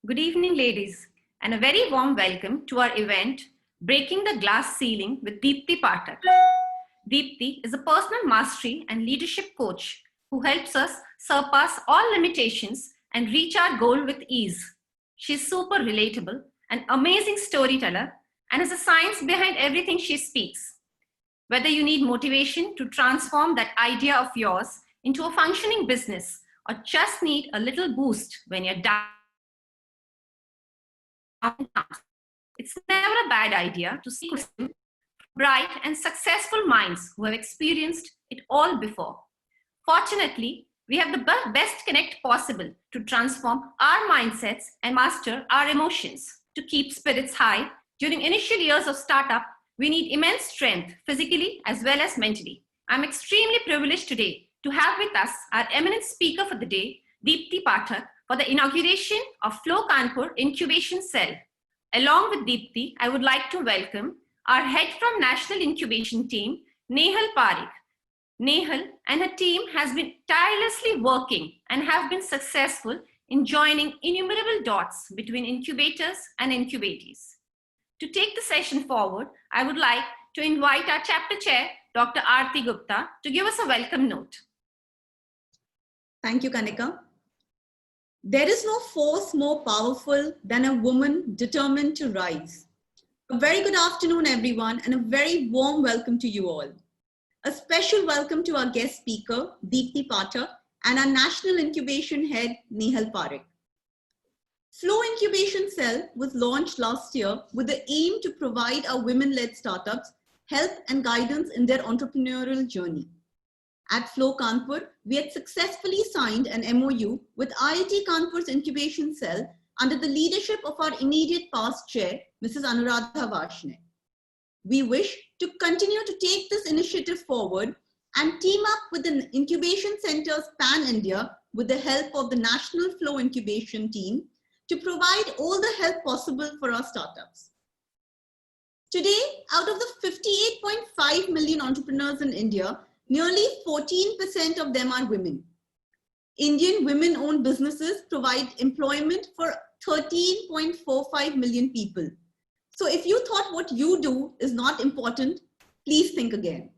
Good evening, ladies, and a very warm welcome to our event, Breaking the Glass Ceiling with Deepti Pathak. Deepti is a personal mastery and leadership coach who helps us surpass all limitations and reach our goal with ease. She's super relatable, an amazing storyteller, and is a science behind everything she speaks. Whether you need motivation to transform that idea of yours into a functioning business or just need a little boost when you're down, it's never a bad idea to seek wisdom from bright and successful minds who have experienced it all before. Fortunately, we have the best connect possible to transform our mindsets and master our emotions. To keep spirits high during initial years of startup, we need immense strength, physically as well as mentally. I'm extremely privileged today to have with us our eminent speaker for the day, Deepti Pathak, for the inauguration of Flow Kanpur Incubation Cell. Along with Deepti, I would like to welcome our head from National Incubation Team, Nehal Parikh. Nehal and her team has been tirelessly working and have been successful in joining innumerable dots between incubators and incubatees. To take the session forward, I would like to invite our chapter chair, Dr. Aarti Gupta, to give us a welcome note. Thank you, Kanika. There is no force more powerful than a woman determined to rise. A very good afternoon, everyone, and a very warm welcome to you all. A special welcome to our guest speaker, Deepti Pathak, and our National Incubation Head, Nehal Parikh. Flow Incubation Cell was launched last year with the aim to provide our women-led startups help and guidance in their entrepreneurial journey. At Flow Kanpur, we had successfully signed an MOU with IIT Kanpur's incubation cell under the leadership of our immediate past chair, Mrs. Anuradha Varshney. We wish to continue to take this initiative forward and team up with the incubation centers pan-India with the help of the National Flow Incubation Team to provide all the help possible for our startups. Today, out of the 58.5 million entrepreneurs in India, nearly 14% of them are women. Indian women-owned businesses provide employment for 13.45 million people. So if you thought what you do is not important, please think again.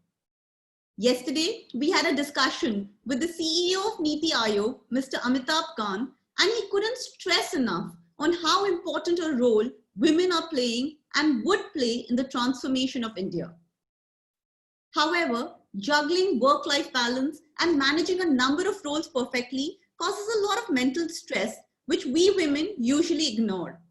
Yesterday, we had a discussion with the CEO of Niti Aayog, Mr. Amitabh Kant, and he couldn't stress enough on how important a role women are playing and would play in the transformation of India. However, juggling work-life balance and managing a number of roles perfectly causes a lot of mental stress, which we women usually ignore.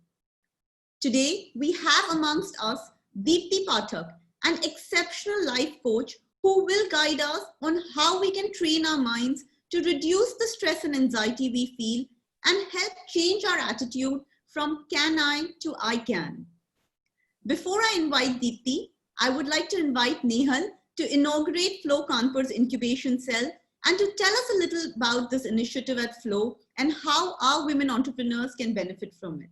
Today, we have amongst us Deepti Pathak, an exceptional life coach who will guide us on how we can train our minds to reduce the stress and anxiety we feel and help change our attitude from can I to I can. Before I invite Deepti, I would like to invite Nehal to inaugurate Flow Kanpur's incubation cell and to tell us a little about this initiative at Flow and how our women entrepreneurs can benefit from it.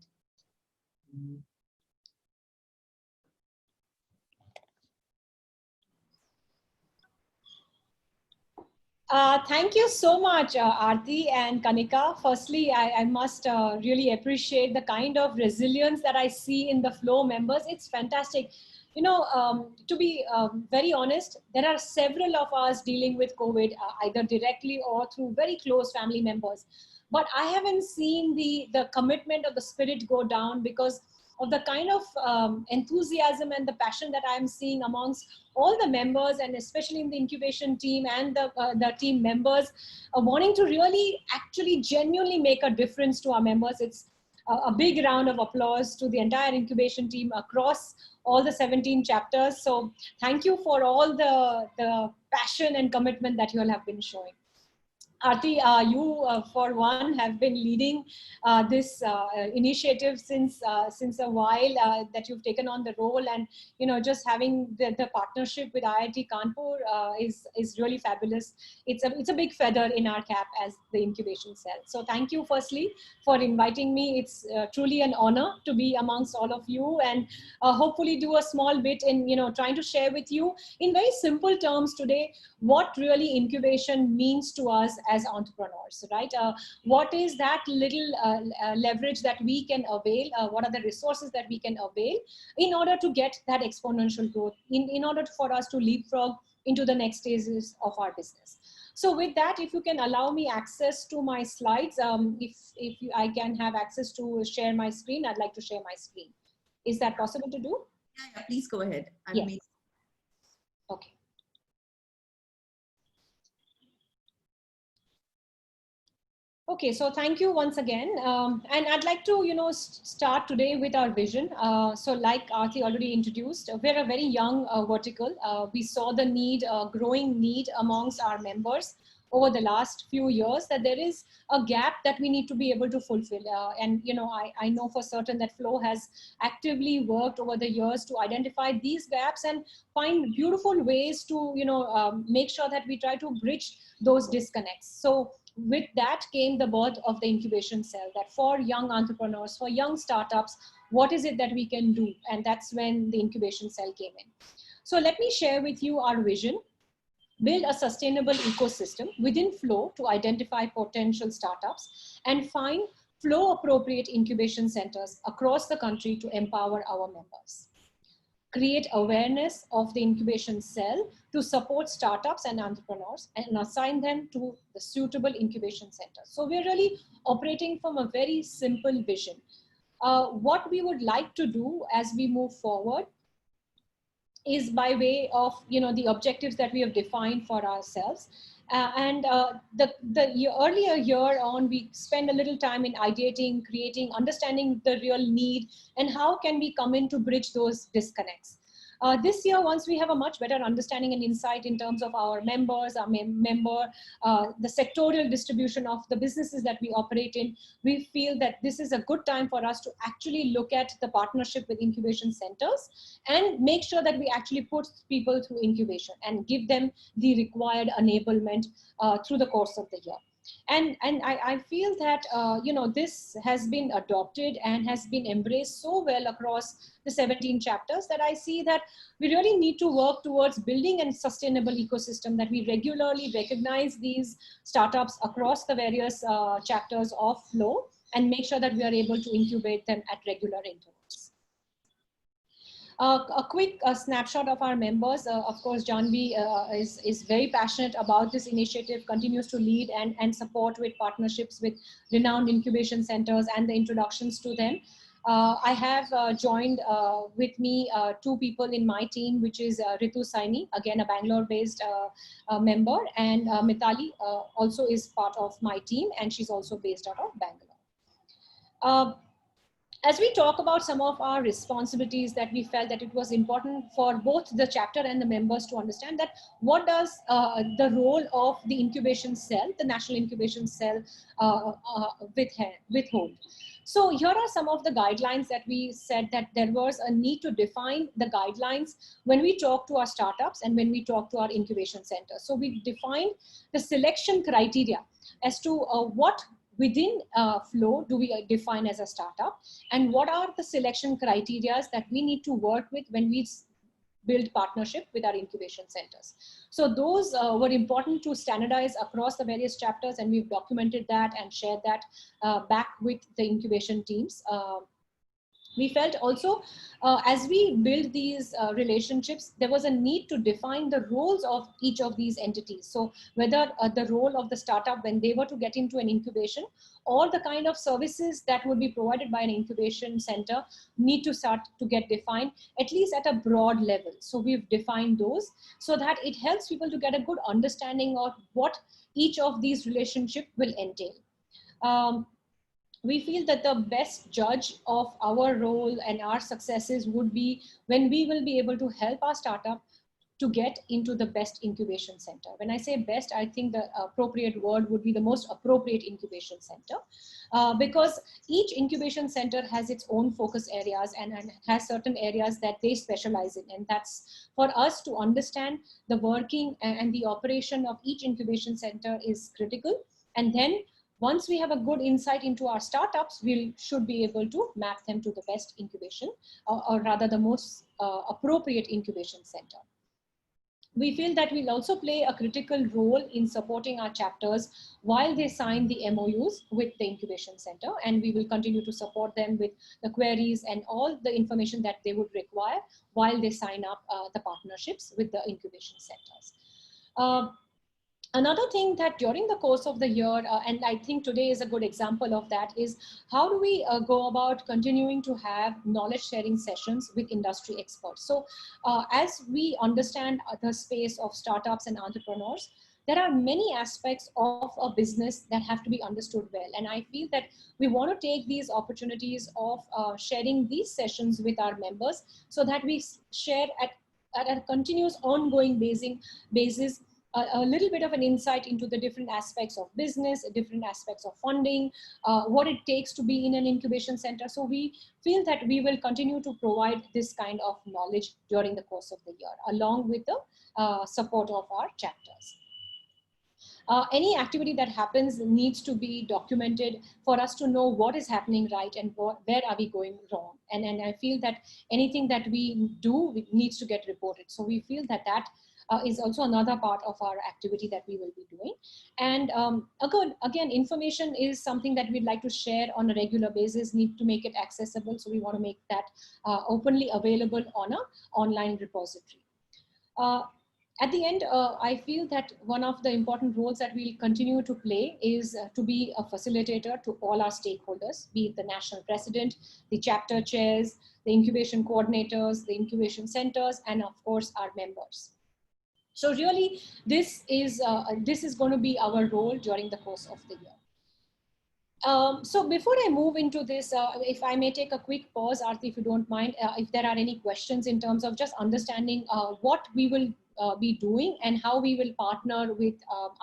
Thank you so much, Aarti and Kanika. Firstly, I must really appreciate the kind of resilience that I see in the Flow members. It's fantastic. You know, to be very honest, there are several of us dealing with COVID, either directly or through very close family members. But I haven't seen the commitment or the spirit go down because of the kind of enthusiasm and the passion that I'm seeing amongst all the members, and especially in the incubation team and the team members, wanting to really actually genuinely make a difference to our members. It's a big round of applause to the entire incubation team across all the 17 chapters. So thank you for all the passion and commitment that you all have been showing. Aarti, you for one have been leading this initiative since a while that you've taken on the role, and you know, just having the partnership with IIT Kanpur is really fabulous. It's a big feather in our cap as the incubation cell. So thank you firstly for inviting me. It's truly an honor to be amongst all of you, and hopefully do a small bit in, you know, trying to share with you in very simple terms today what really incubation means to us as entrepreneurs, right? What is that little leverage that we can avail? What are the resources that we can avail in order to get that exponential growth, in order for us to leapfrog into the next stages of our business? So with that, if you can allow me access to my slides, I can have access to share my screen, I'd like to share my screen. Is that possible to do? Yeah, please go ahead. Yes. Okay. Okay, so thank you once again. And I'd like to, start today with our vision. So like Aarti already introduced, we're a very young vertical. We saw the need, growing need amongst our members over the last few years, that there is a gap that we need to be able to fulfill. And, I know for certain that Flow has actively worked over the years to identify these gaps and find beautiful ways to, make sure that we try to bridge those disconnects. So with that came the birth of the incubation cell, that for young entrepreneurs, for young startups, what is it that we can do? And that's when the incubation cell came in. So let me share with you our vision: build a sustainable ecosystem within Flow to identify potential startups and find Flow appropriate incubation centers across the country to empower our members. Create awareness of the incubation cell to support startups and entrepreneurs and assign them to the suitable incubation centers. So we're really operating from a very simple vision. What we would like to do as we move forward is by way of the objectives that we have defined for ourselves. Earlier year on, we spend a little time in ideating, creating, understanding the real need, and how can we come in to bridge those disconnects. This year, once we have a much better understanding and insight in terms of our members, the sectorial distribution of the businesses that we operate in, we feel that this is a good time for us to actually look at the partnership with incubation centers and make sure that we actually put people through incubation and give them the required enablement through the course of the year. And I feel that, this has been adopted and has been embraced so well across the 17 chapters that I see that we really need to work towards building a sustainable ecosystem, that we regularly recognize these startups across the various chapters of Flow and make sure that we are able to incubate them at regular intervals. A quick snapshot of our members. Of course, Janvi is very passionate about this initiative, continues to lead and support with partnerships with renowned incubation centers and the introductions to them. I have joined with me two people in my team, which is Ritu Saini, again a Bangalore-based member, and Mitali also is part of my team, and she's also based out of Bangalore. As we talk about some of our responsibilities, that we felt that it was important for both the chapter and the members to understand that what does the role of the incubation cell, the National Incubation Cell, withhold. So here are some of the guidelines that we said that there was a need to define the guidelines when we talk to our startups and when we talk to our incubation center. So we defined the selection criteria as to what within Flow do we define as a startup, and what are the selection criteria that we need to work with when we build partnership with our incubation centers. So those were important to standardize across the various chapters, and we've documented that and shared that back with the incubation teams. We felt also, as we build these relationships, there was a need to define the roles of each of these entities. So whether the role of the startup when they were to get into an incubation, or the kind of services that would be provided by an incubation center need to start to get defined, at least at a broad level. So we've defined those so that it helps people to get a good understanding of what each of these relationships will entail. We feel that the best judge of our role and our successes would be when we will be able to help our startup to get into the best incubation center. When I say best, I think the appropriate word would be the most appropriate incubation center, because each incubation center has its own focus areas and has certain areas that they specialize in. And that's for us to understand the working and the operation of each incubation center is critical. And then once we have a good insight into our startups, we should be able to map them to the best incubation, or rather the most appropriate incubation center. We feel that we'll also play a critical role in supporting our chapters while they sign the MOUs with the incubation center, and we will continue to support them with the queries and all the information that they would require while they sign up the partnerships with the incubation centers. Another thing that during the course of the year, and I think today is a good example of that, is how do we go about continuing to have knowledge sharing sessions with industry experts. So as we understand the space of startups and entrepreneurs, there are many aspects of a business that have to be understood well. And I feel that we want to take these opportunities of sharing these sessions with our members so that we share at a continuous ongoing basis a little bit of an insight into the different aspects of business, different aspects of funding, what it takes to be in an incubation center. So we feel that we will continue to provide this kind of knowledge during the course of the year, along with the support of our chapters. Any activity that happens needs to be documented for us to know what is happening right and where are we going wrong. And I feel that anything that we do needs to get reported. So we feel that is also another part of our activity that we will be doing. And again, information is something that we'd like to share on a regular basis, need to make it accessible. So we want to make that openly available on an online repository. At the end, I feel that one of the important roles that we'll continue to play is to be a facilitator to all our stakeholders, be it the national president, the chapter chairs, the incubation coordinators, the incubation centers, and of course, our members. So really, this is going to be our role during the course of the year. So before I move into this, if I may take a quick pause, Aarti, if you don't mind, if there are any questions in terms of just understanding what we will be doing and how we will partner with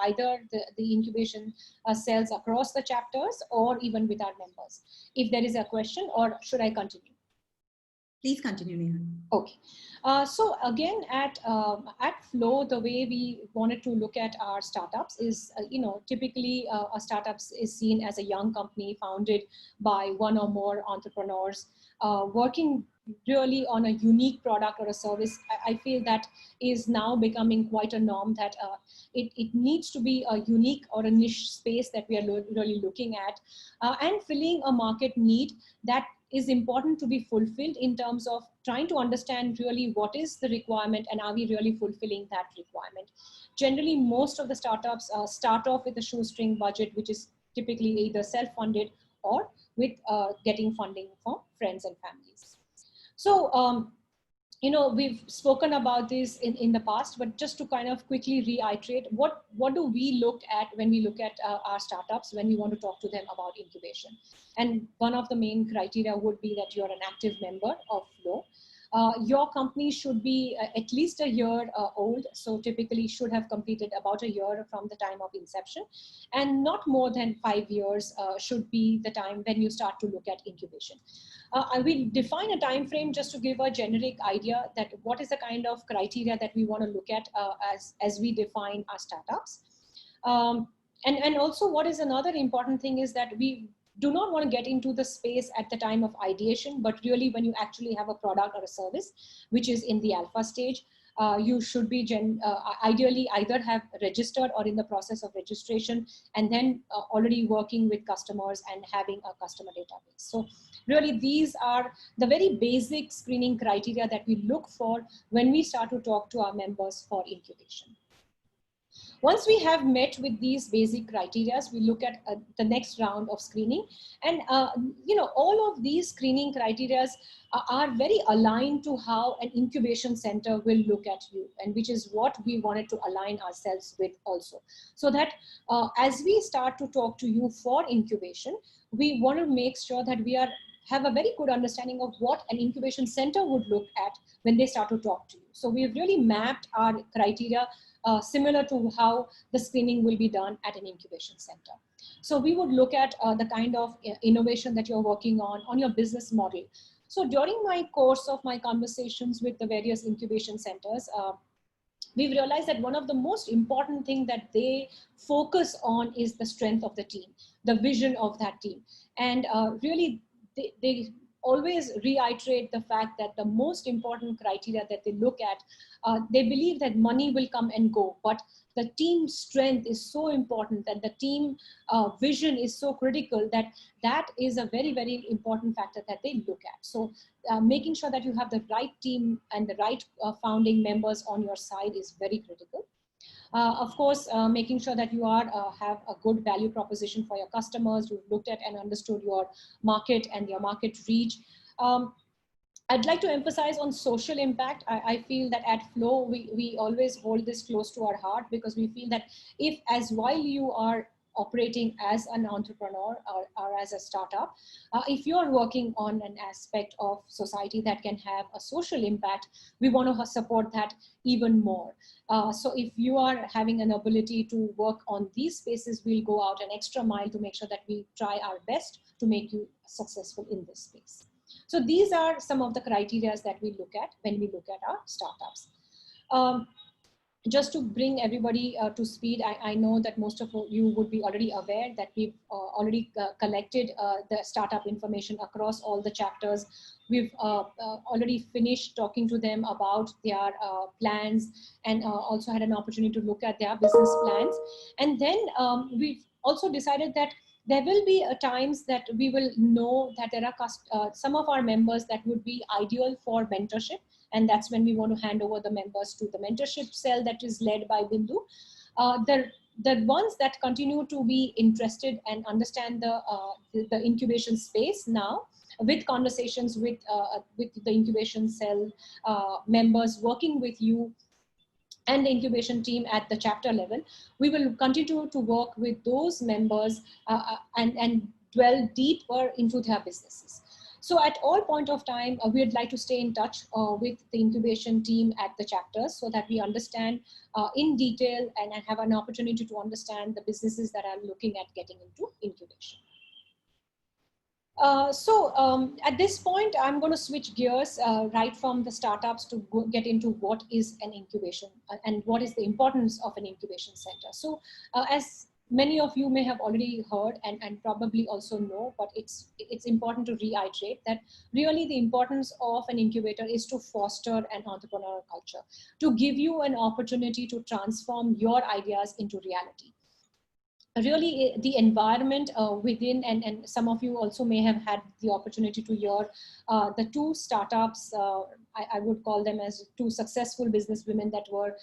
either the incubation cells across the chapters or even with our members. If there is a question, or should I continue? Please continue, Neha. Okay. So again, at Flow, the way we wanted to look at our startups is, typically a startup is seen as a young company founded by one or more entrepreneurs working really on a unique product or a service. I feel that is now becoming quite a norm, that it needs to be a unique or a niche space that we are really looking at and filling a market need that is important to be fulfilled in terms of trying to understand really what is the requirement and are we really fulfilling that requirement. Generally, most of the startups start off with a shoestring budget, which is typically either self-funded or with getting funding from friends and families. So, we've spoken about this in the past, but just to kind of quickly reiterate, what do we look at when we look at our startups, when we want to talk to them about incubation? And one of the main criteria would be that you're an active member of Flow. Your company should be at least a year old, so typically should have completed about a year from the time of inception, and not more than 5 years should be the time when you start to look at incubation. I will define a time frame just to give a generic idea that what is the kind of criteria that we want to look at as we define our startups. And also, what is another important thing is that we do not want to get into the space at the time of ideation, but really when you actually have a product or a service which is in the alpha stage. You should be ideally either have registered or in the process of registration, and then already working with customers and having a customer database. So really, these are the very basic screening criteria that we look for when we start to talk to our members for incubation. Once we have met with these basic criteria, we look at the next round of screening. And, all of these screening criteria are very aligned to how an incubation center will look at you, and which is what we wanted to align ourselves with also. So that as we start to talk to you for incubation, we want to make sure that we have a very good understanding of what an incubation center would look at when they start to talk to you. So we've really mapped our criteria similar to how the screening will be done at an incubation center. So we would look at the kind of innovation that you're working on your business model. So during my course of my conversations with the various incubation centers, we've realized that one of the most important things that they focus on is the strength of the team, the vision of that team. And really, they always reiterate the fact that the most important criteria that they look at, they believe that money will come and go, but the team strength is so important, and the team vision is so critical, that is a very, very important factor that they look at. So making sure that you have the right team and the right founding members on your side is very critical. Of course, making sure that you have a good value proposition for your customers. You've looked at and understood your market and your market reach. I'd like to emphasize on social impact. I feel that at Flow, we always hold this close to our heart, because we feel that if, as while you are operating as an entrepreneur or as a startup, if you're working on an aspect of society that can have a social impact, we want to support that even more. So if you are having an ability to work on these spaces, we'll go out an extra mile to make sure that we try our best to make you successful in this space. So these are some of the criteria that we look at when we look at our startups. Just to bring everybody to speed, I know that most of you would be already aware that we've already collected the startup information across all the chapters. We've already finished talking to them about their plans, and also had an opportunity to look at their business plans. And then we've also decided that there will be times that we will know that there are some of our members that would be ideal for mentorship. And that's when we want to hand over the members to the mentorship cell that is led by Bindu. The ones that continue to be interested and understand the incubation space now, with conversations with the incubation cell members working with you and the incubation team at the chapter level, we will continue to work with those members and dwell deeper into their businesses. So at all point of time, we'd like to stay in touch with the incubation team at the chapters, so that we understand in detail and have an opportunity to understand the businesses that are looking at getting into incubation. At this point, I'm going to switch gears right from the startups to get into what is an incubation and what is the importance of an incubation center. So as many of you may have already heard and probably also know, but it's important to reiterate that really the importance of an incubator is to foster an entrepreneurial culture, to give you an opportunity to transform your ideas into reality. Really, the environment within, and some of you also may have had the opportunity to hear the two startups, I would call them as two successful businesswomen that were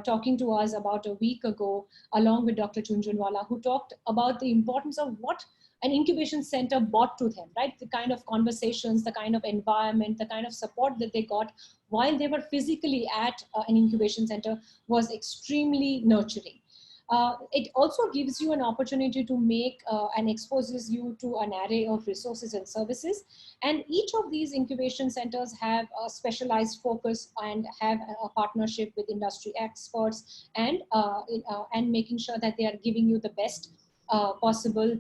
talking to us about a week ago, along with Dr. Chunjunwala, who talked about the importance of what an incubation center brought to them, right? The kind of conversations, the kind of environment, the kind of support that they got while they were physically at an incubation center was extremely nurturing. It also gives you an opportunity to make and exposes you to an array of resources and services. And each of these incubation centers have a specialized focus and have a partnership with industry experts and making sure that they are giving you the best possible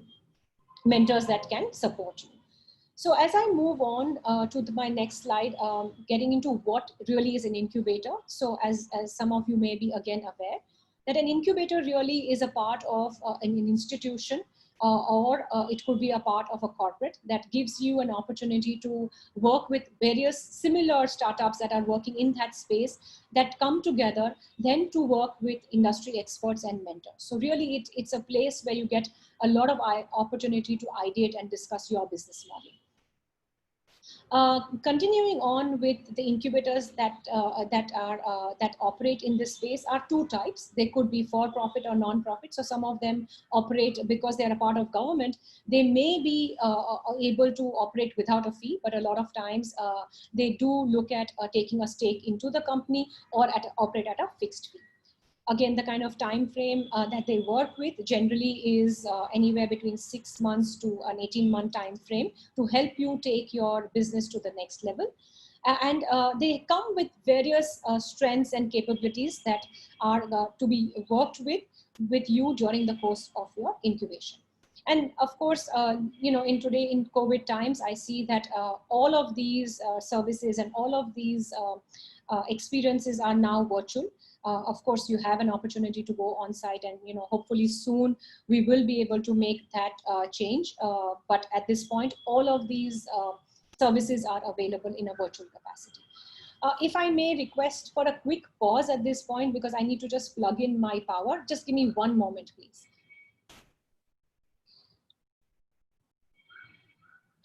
mentors that can support you. So as I move on to my next slide, getting into what really is an incubator. So as some of you may be again aware, that an incubator really is a part of an institution or it could be a part of a corporate that gives you an opportunity to work with various similar startups that are working in that space, that come together then to work with industry experts and mentors. So really it's a place where you get a lot of opportunity to ideate and discuss your business model. Continuing on with the incubators that operate in this space are two types. They could be for-profit or non-profit. So some of them operate because they are a part of government. They may be able to operate without a fee, but a lot of times they do look at taking a stake into the company or operate at a fixed fee. Again, the kind of time frame that they work with generally is anywhere between 6 months to an 18-month time frame to help you take your business to the next level. And they come with various strengths and capabilities that are to be worked with you during the course of your incubation. And of course, in COVID times, I see that all of these services and all of these experiences are now virtual. Of course, you have an opportunity to go on site, and hopefully soon we will be able to make that change. But at this point, all of these services are available in a virtual capacity. If I may request for a quick pause at this point, because I need to just plug in my power. Just give me one moment, please.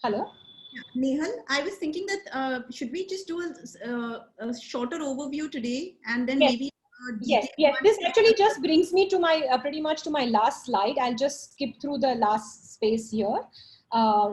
Hello? Nehal, I was thinking that should we just do a shorter overview today and then Yes. maybe Yes, yes. This actually just brings me to my pretty much to my last slide. I'll just skip through the last space here,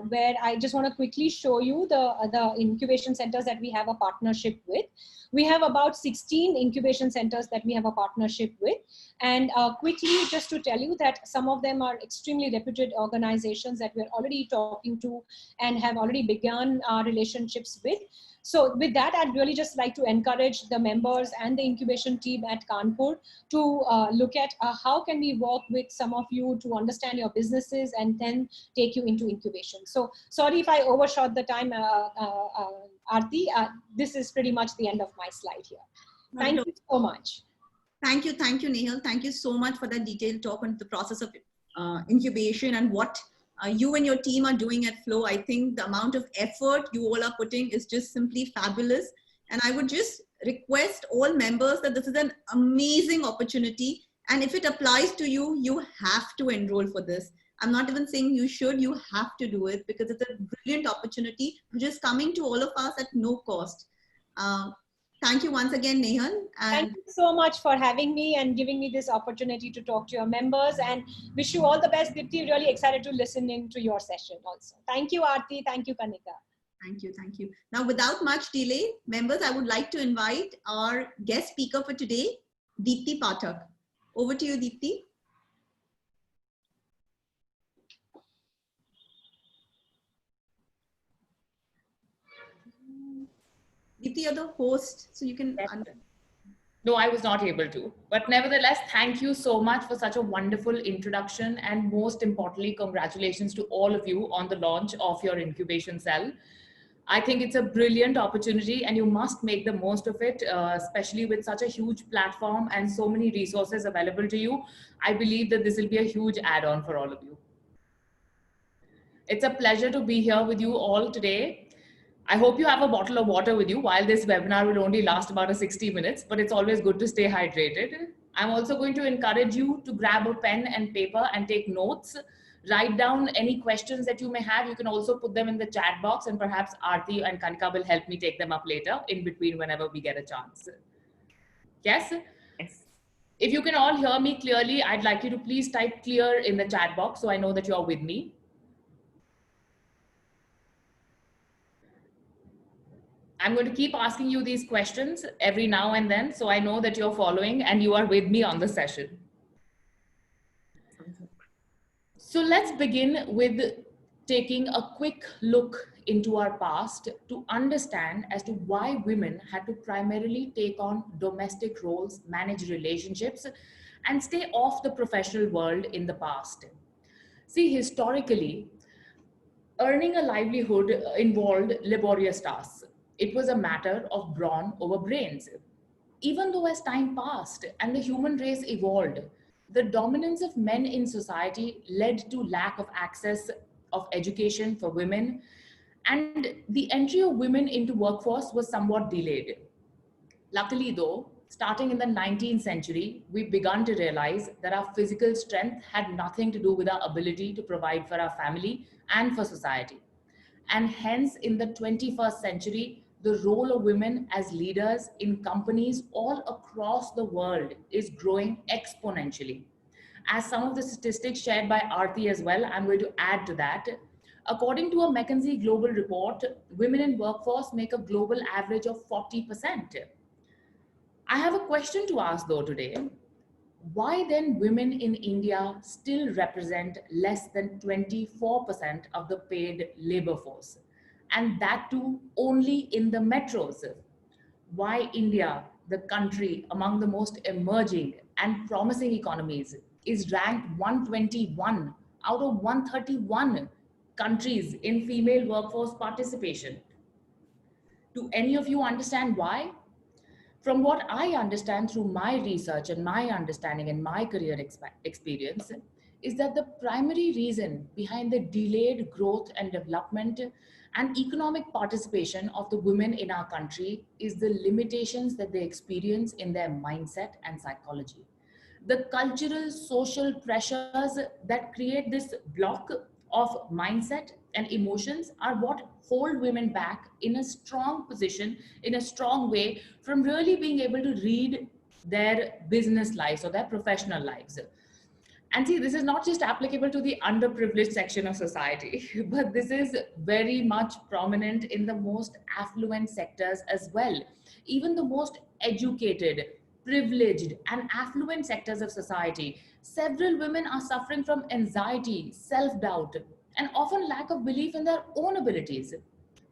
where I just want to quickly show you the incubation centers that we have a partnership with. We have about 16 incubation centers that we have a partnership with. And quickly, just to tell you that some of them are extremely reputed organizations that we're already talking to and have already begun our relationships with. So with that, I'd really just like to encourage the members and the incubation team at Kanpur to look at how can we work with some of you to understand your businesses and then take you into incubation. So sorry if I overshot the time, Aarti. This is pretty much the end of my slide here. Thank you so much. Thank you, Nehal. Thank you so much for that detailed talk on the process of incubation and what you and your team are doing at Flow. I think the amount of effort you all are putting is just simply fabulous. And I would just request all members that this is an amazing opportunity. And if it applies to you, you have to enroll for this. I'm not even saying you should, you have to do it because it's a brilliant opportunity which is coming to all of us at no cost. Thank you once again, Nehal. Thank you so much for having me and giving me this opportunity to talk to your members, and wish you all the best. Dipti, really excited to listen in to your session also. Thank you, Aarti. Thank you, Kanika. Thank you. Thank you. Now, without much delay, members, I would like to invite our guest speaker for today, Deepti Pathak. Over to you, Deepti. Deepti, you're the host, so you can. No, I was not able to. But nevertheless, thank you so much for such a wonderful introduction. And most importantly, congratulations to all of you on the launch of your incubation cell. I think it's a brilliant opportunity and you must make the most of it, especially with such a huge platform and so many resources available to you. I believe that this will be a huge add-on for all of you. It's a pleasure to be here with you all today. I hope you have a bottle of water with you. While this webinar will only last about 60 minutes, but it's always good to stay hydrated. I'm also going to encourage you to grab a pen and paper and take notes. Write down any questions that you may have. You can also put them in the chat box and perhaps Aarti and Kanika will help me take them up later in between whenever we get a chance. Yes? Yes. If you can all hear me clearly, I'd like you to please type clear in the chat box so I know that you're with me. I'm going to keep asking you these questions every now and then, so I know that you're following and you are with me on the session. So let's begin with taking a quick look into our past to understand as to why women had to primarily take on domestic roles, manage relationships, and stay off the professional world in the past. See, historically, earning a livelihood involved laborious tasks. It was a matter of brawn over brains. Even though as time passed and the human race evolved, the dominance of men in society led to lack of access of education for women, and the entry of women into workforce was somewhat delayed. Luckily though, starting in the 19th century, we began to realize that our physical strength had nothing to do with our ability to provide for our family and for society. And hence in the 21st century, the role of women as leaders in companies all across the world is growing exponentially. As some of the statistics shared by Aarti as well, I'm going to add to that. According to a McKinsey Global report, women in workforce make a global average of 40%. I have a question to ask though today. Why then women in India still represent less than 24% of the paid labor force? And that too only in the metros. Why India, the country among the most emerging and promising economies, is ranked 121 out of 131 countries in female workforce participation? Do any of you understand why? From what I understand through my research and my understanding and my career experience is that the primary reason behind the delayed growth and development and economic participation of the women in our country is the limitations that they experience in their mindset and psychology. The cultural, social pressures that create this block of mindset and emotions are what hold women back in a strong position, in a strong way, from really being able to lead their business lives or their professional lives. And see, this is not just applicable to the underprivileged section of society, but this is very much prominent in the most affluent sectors as well. Even the most educated, privileged, and affluent sectors of society, several women are suffering from anxiety, self doubt, and often lack of belief in their own abilities.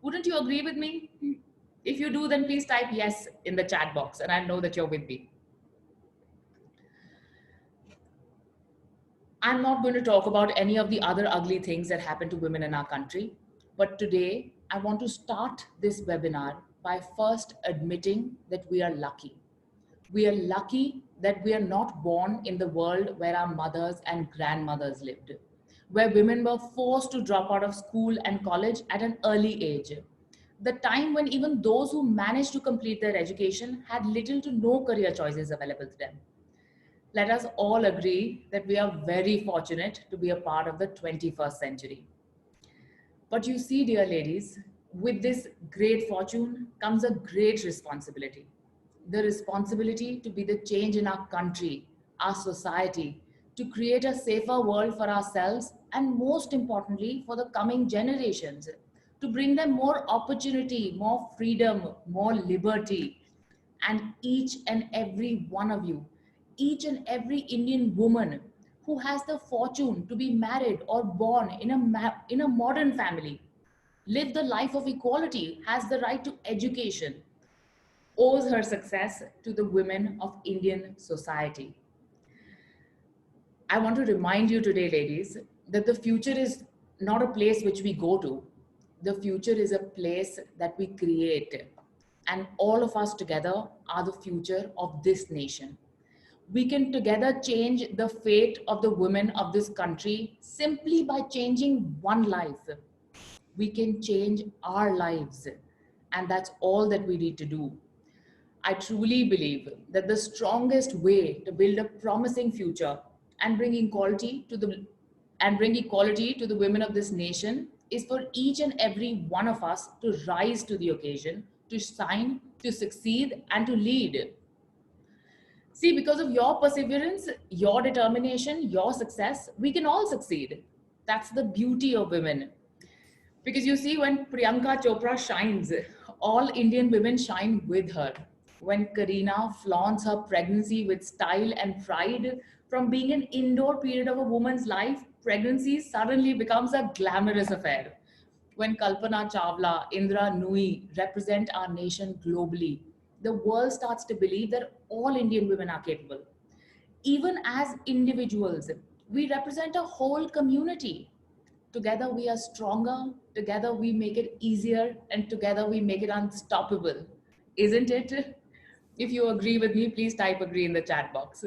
Wouldn't you agree with me? If you do, then please type yes in the chat box, and I know that you're with me. I'm not going to talk about any of the other ugly things that happen to women in our country, but today I want to start this webinar by first admitting that we are lucky. We are lucky that we are not born in the world where our mothers and grandmothers lived, where women were forced to drop out of school and college at an early age. The time when even those who managed to complete their education had little to no career choices available to them. Let us all agree that we are very fortunate to be a part of the 21st century. But you see, dear ladies, with this great fortune comes a great responsibility. The responsibility to be the change in our country, our society, to create a safer world for ourselves and most importantly for the coming generations, to bring them more opportunity, more freedom, more liberty. And each and every one of you, each and every Indian woman who has the fortune to be married or born in a modern family, live the life of equality, has the right to education, owes her success to the women of Indian society. I want to remind you today, ladies, that the future is not a place which we go to. The future is a place that we create. And all of us together are the future of this nation. We can together change the fate of the women of this country simply by changing one life. We can change our lives. And that's all that we need to do. I truly believe that the strongest way to build a promising future and bring equality to the women of this nation is for each and every one of us to rise to the occasion, to shine, to succeed, and to lead. See, because of your perseverance, your determination, your success, we can all succeed. That's the beauty of women. Because you see, when Priyanka Chopra shines, all Indian women shine with her. When Kareena flaunts her pregnancy with style and pride, from being an indoor period of a woman's life, pregnancy suddenly becomes a glamorous affair. When Kalpana Chawla, Indra Nui represent our nation globally, the world starts to believe that all Indian women are capable. Even as individuals, we represent a whole community. Together we are stronger, together we make it easier, and together we make it unstoppable. Isn't it? If you agree with me, please type agree in the chat box.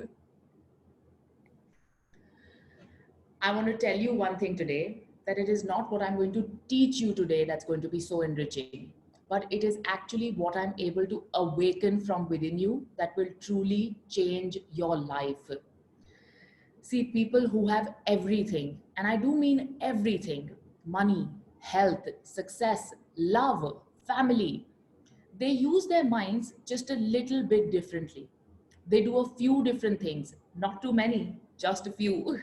I want to tell you one thing today, that it is not what I'm going to teach you today that's going to be so enriching, but it is actually what I'm able to awaken from within you that will truly change your life. See, people who have everything, and I do mean everything, money, health, success, love, family, they use their minds just a little bit differently. They do a few different things, not too many, just a few.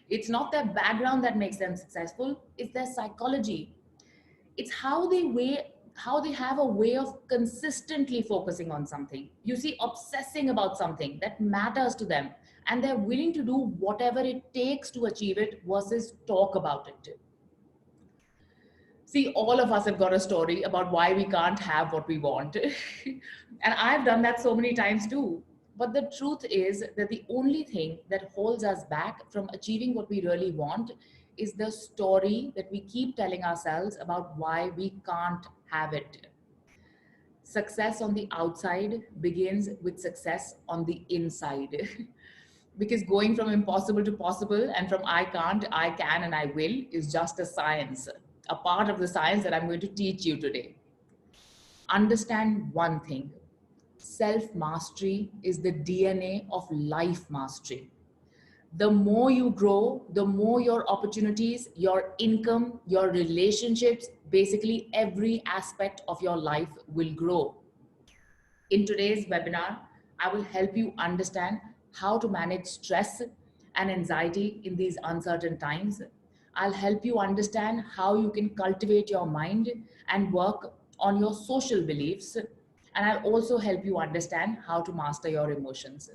It's not their background that makes them successful, it's their psychology. It's how they have a way of consistently focusing on something. You see, obsessing about something that matters to them, and they're willing to do whatever it takes to achieve it versus talk about it. See, all of us have got a story about why we can't have what we want. And I've done that so many times too. But the truth is that the only thing that holds us back from achieving what we really want is the story that we keep telling ourselves about why we can't have it. Success on the outside begins with success on the inside. Because going from impossible to possible and from I can't, I can, and I will is just a science. a part of the science that I'm going to teach you today. Understand one thing. Self-mastery is the DNA of life mastery. The more you grow, the more your opportunities, your income, your relationships, basically every aspect of your life will grow. In today's webinar, I will help you understand how to manage stress and anxiety in these uncertain times. I'll help you understand how you can cultivate your mind and work on your social beliefs. And I'll also help you understand how to master your emotions.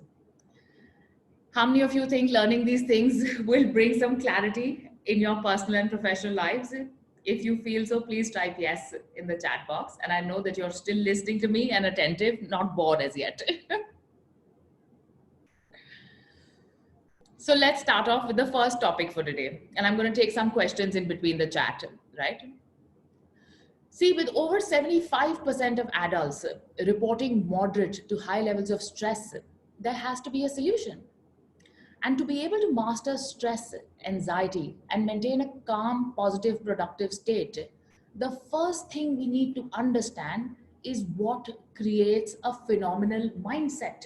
How many of you think learning these things will bring some clarity in your personal and professional lives? If you feel so, please type yes in the chat box. And I know that you're still listening to me and attentive, not bored as yet. So let's start off with the first topic for today. And I'm going to take some questions in between the chat, right? See, with over 75% of adults reporting moderate to high levels of stress, there has to be a solution. And to be able to master stress, anxiety, and maintain a calm, positive, productive state, the first thing we need to understand is what creates a phenomenal mindset.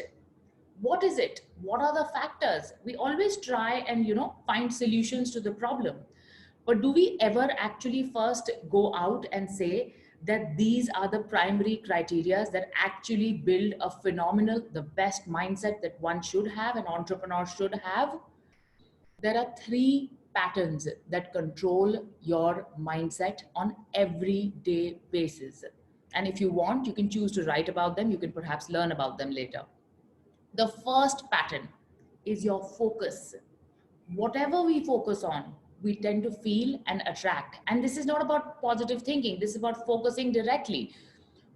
What is it? What are the factors? We always try and, find solutions to the problem. But do we ever actually first go out and say that these are the primary criteria that actually build a phenomenal, the best mindset that one should have, an entrepreneur should have? There are 3 patterns that control your mindset on everyday basis. And if you want, you can choose to write about them. You can perhaps learn about them later. The first pattern is your focus. Whatever we focus on, we tend to feel and attract. And this is not about positive thinking. This is about focusing directly.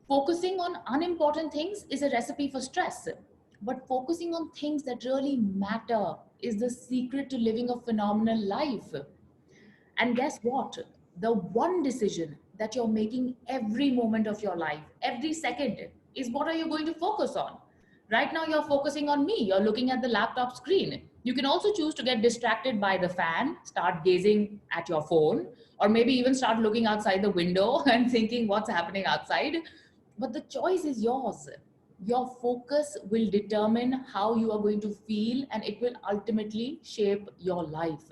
Focusing on unimportant things is a recipe for stress. But focusing on things that really matter is the secret to living a phenomenal life. And guess what? The one decision that you're making every moment of your life, every second, is what are you going to focus on? Right now, you're focusing on me. You're looking at the laptop screen. You can also choose to get distracted by the fan, start gazing at your phone, or maybe even start looking outside the window and thinking what's happening outside. But the choice is yours. Your focus will determine how you are going to feel, and it will ultimately shape your life.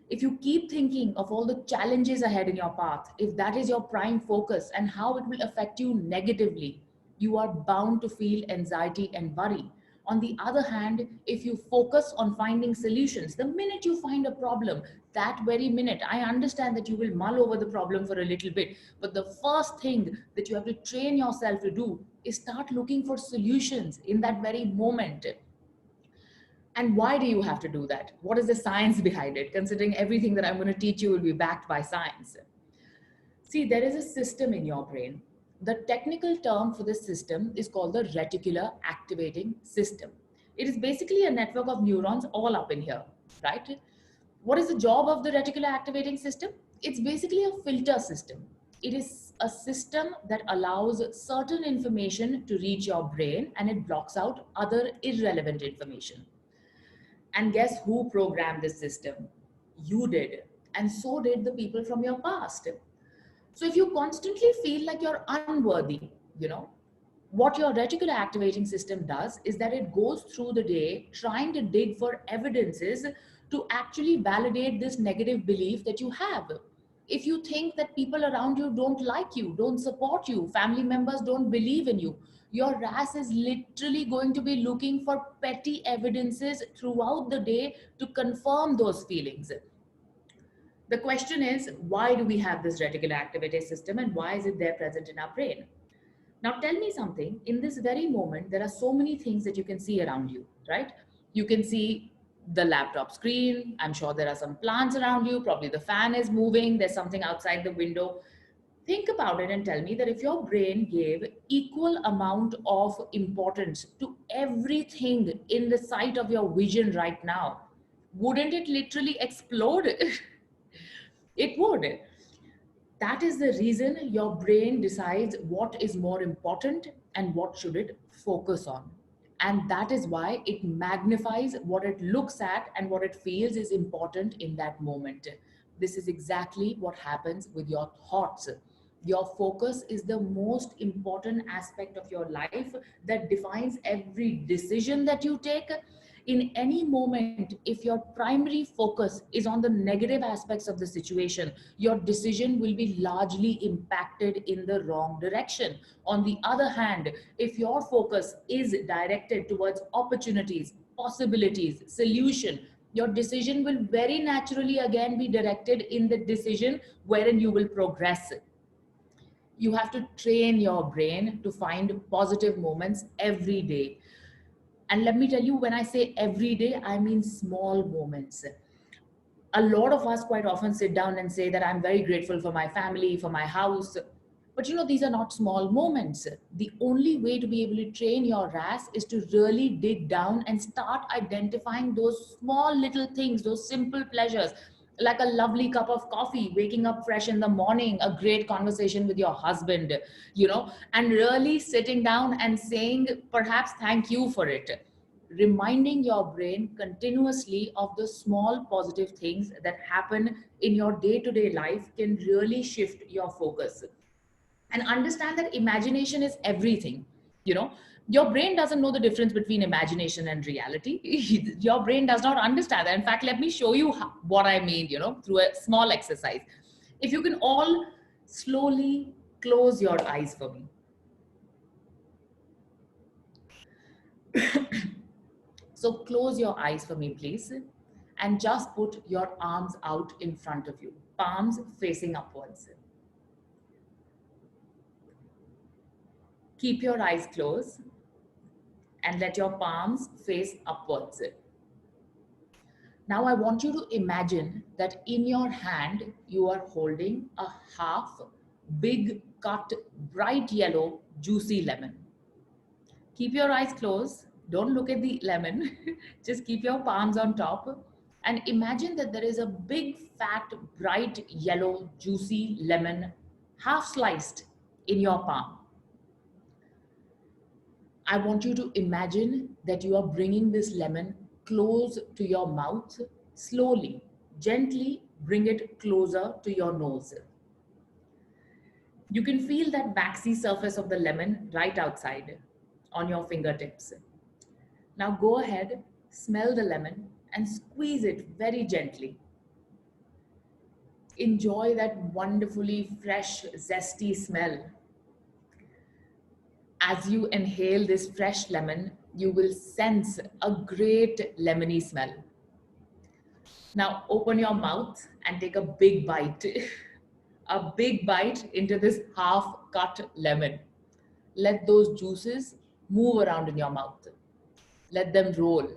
If you keep thinking of all the challenges ahead in your path, if that is your prime focus and how it will affect you negatively, you are bound to feel anxiety and worry. On the other hand, if you focus on finding solutions, the minute you find a problem, that very minute, I understand that you will mull over the problem for a little bit, but the first thing that you have to train yourself to do is start looking for solutions in that very moment. And why do you have to do that? What is the science behind it? Considering everything that I'm going to teach you will be backed by science. See, there is a system in your brain. The technical term for this system is called the reticular activating system. It is basically a network of neurons all up in here, right? What is the job of the reticular activating system? It's basically a filter system. It is a system that allows certain information to reach your brain and it blocks out other irrelevant information. And guess who programmed this system? You did. And so did the people from your past. So if you constantly feel like you're unworthy, what your reticular activating system does is that it goes through the day trying to dig for evidences to actually validate this negative belief that you have. If you think that people around you don't like you, don't support you, family members don't believe in you, your RAS is literally going to be looking for petty evidences throughout the day to confirm those feelings. The question is, why do we have this reticular activating system and why is it there present in our brain? Now tell me something, in this very moment, there are so many things that you can see around you, right? You can see the laptop screen. I'm sure there are some plants around you. Probably the fan is moving. There's something outside the window. Think about it and tell me that if your brain gave equal amount of importance to everything in the sight of your vision right now, wouldn't it literally explode? It would. That is the reason your brain decides what is more important and what should it focus on. And that is why it magnifies what it looks at and what it feels is important in that moment. this is exactly what happens with your thoughts. Your focus is the most important aspect of your life that defines every decision that you take. In any moment, if your primary focus is on the negative aspects of the situation, your decision will be largely impacted in the wrong direction. On the other hand, if your focus is directed towards opportunities, possibilities, solution, your decision will very naturally again be directed in the decision wherein you will progress. You have to train your brain to find positive moments every day. And let me tell you, when I say every day, I mean small moments. A lot of us quite often sit down and say that I'm very grateful for my family, for my house. But you know, these are not small moments. The only way to be able to train your RAS is to really dig down and start identifying those small little things, those simple pleasures, like a lovely cup of coffee, waking up fresh in the morning, a great conversation with your husband, and really sitting down and saying perhaps thank you for it. Reminding your brain continuously of the small positive things that happen in your day-to-day life can really shift your focus. And understand that imagination is everything. you know your brain doesn't know the difference between imagination and reality. Your brain does not understand that. In fact, let me show you what I mean, through a small exercise. If you can all slowly close your eyes for me. So close your eyes for me, please, and just put your arms out in front of you, palms facing upwards. Keep your eyes closed and let your palms face upwards. Now I want you to imagine that in your hand, you are holding a half big cut, bright yellow, juicy lemon. Keep your eyes closed. Don't look at the lemon. Just keep your palms on top and imagine that there is a big, fat, bright yellow, juicy lemon, half sliced in your palm. I want you to imagine that you are bringing this lemon close to your mouth, slowly, gently bring it closer to your nose. You can feel that waxy surface of the lemon right outside on your fingertips. Now go ahead, smell the lemon and squeeze it very gently. Enjoy that wonderfully fresh, zesty smell. As you inhale this fresh lemon, you will sense a great lemony smell. Now open your mouth and take a big bite, a big bite into this half cut lemon. Let those juices move around in your mouth. Let them roll.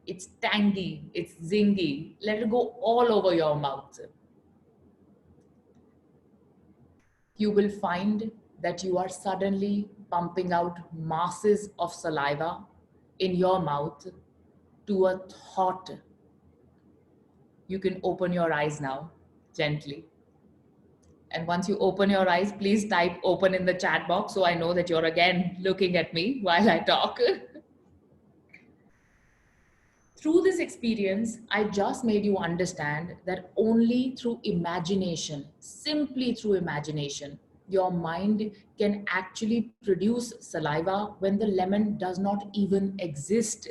It's tangy, it's zingy. Let it go all over your mouth. You will find that you are suddenly pumping out masses of saliva in your mouth to a thought. You can open your eyes now, gently. And once you open your eyes, please type open in the chat box so I know that you're again looking at me while I talk. Through this experience, I just made you understand that only through imagination, simply through imagination, your mind can actually produce saliva when the lemon does not even exist.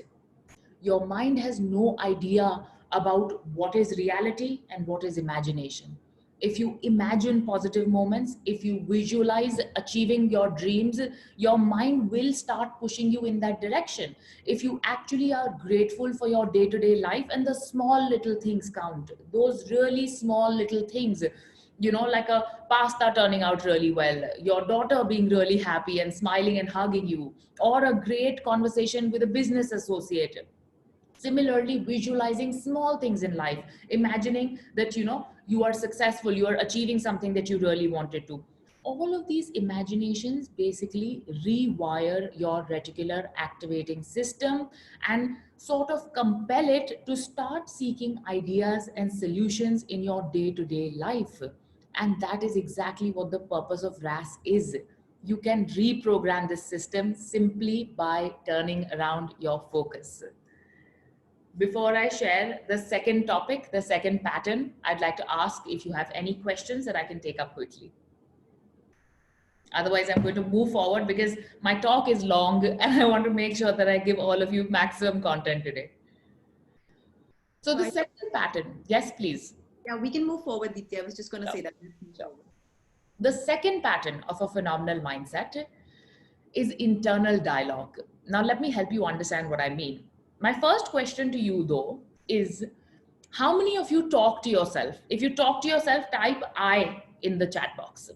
Your mind has no idea about what is reality and what is imagination. If you imagine positive moments, if you visualize achieving your dreams, your mind will start pushing you in that direction. If you actually are grateful for your day-to-day life, and the small little things count, those really small little things, like a pasta turning out really well, your daughter being really happy and smiling and hugging you, or a great conversation with a business associate. Similarly, visualizing small things in life, imagining that you are successful, you are achieving something that you really wanted to. All of these imaginations basically rewire your reticular activating system and sort of compel it to start seeking ideas and solutions in your day-to-day life. And that is exactly what the purpose of RAS is. You can reprogram this system simply by turning around your focus. before I share the second topic, the second pattern, I'd like to ask if you have any questions that I can take up quickly. Otherwise, I'm going to move forward because my talk is long and I want to make sure that I give all of you maximum content today. So the Right. second pattern, yes, please. Yeah, we can move forward, Deepti. I was just going to Sure. say that. Sure. The second pattern of a phenomenal mindset is internal dialogue. Now, let me help you understand what I mean. My first question to you, though, is how many of you talk to yourself? If you talk to yourself, type I in the chat box.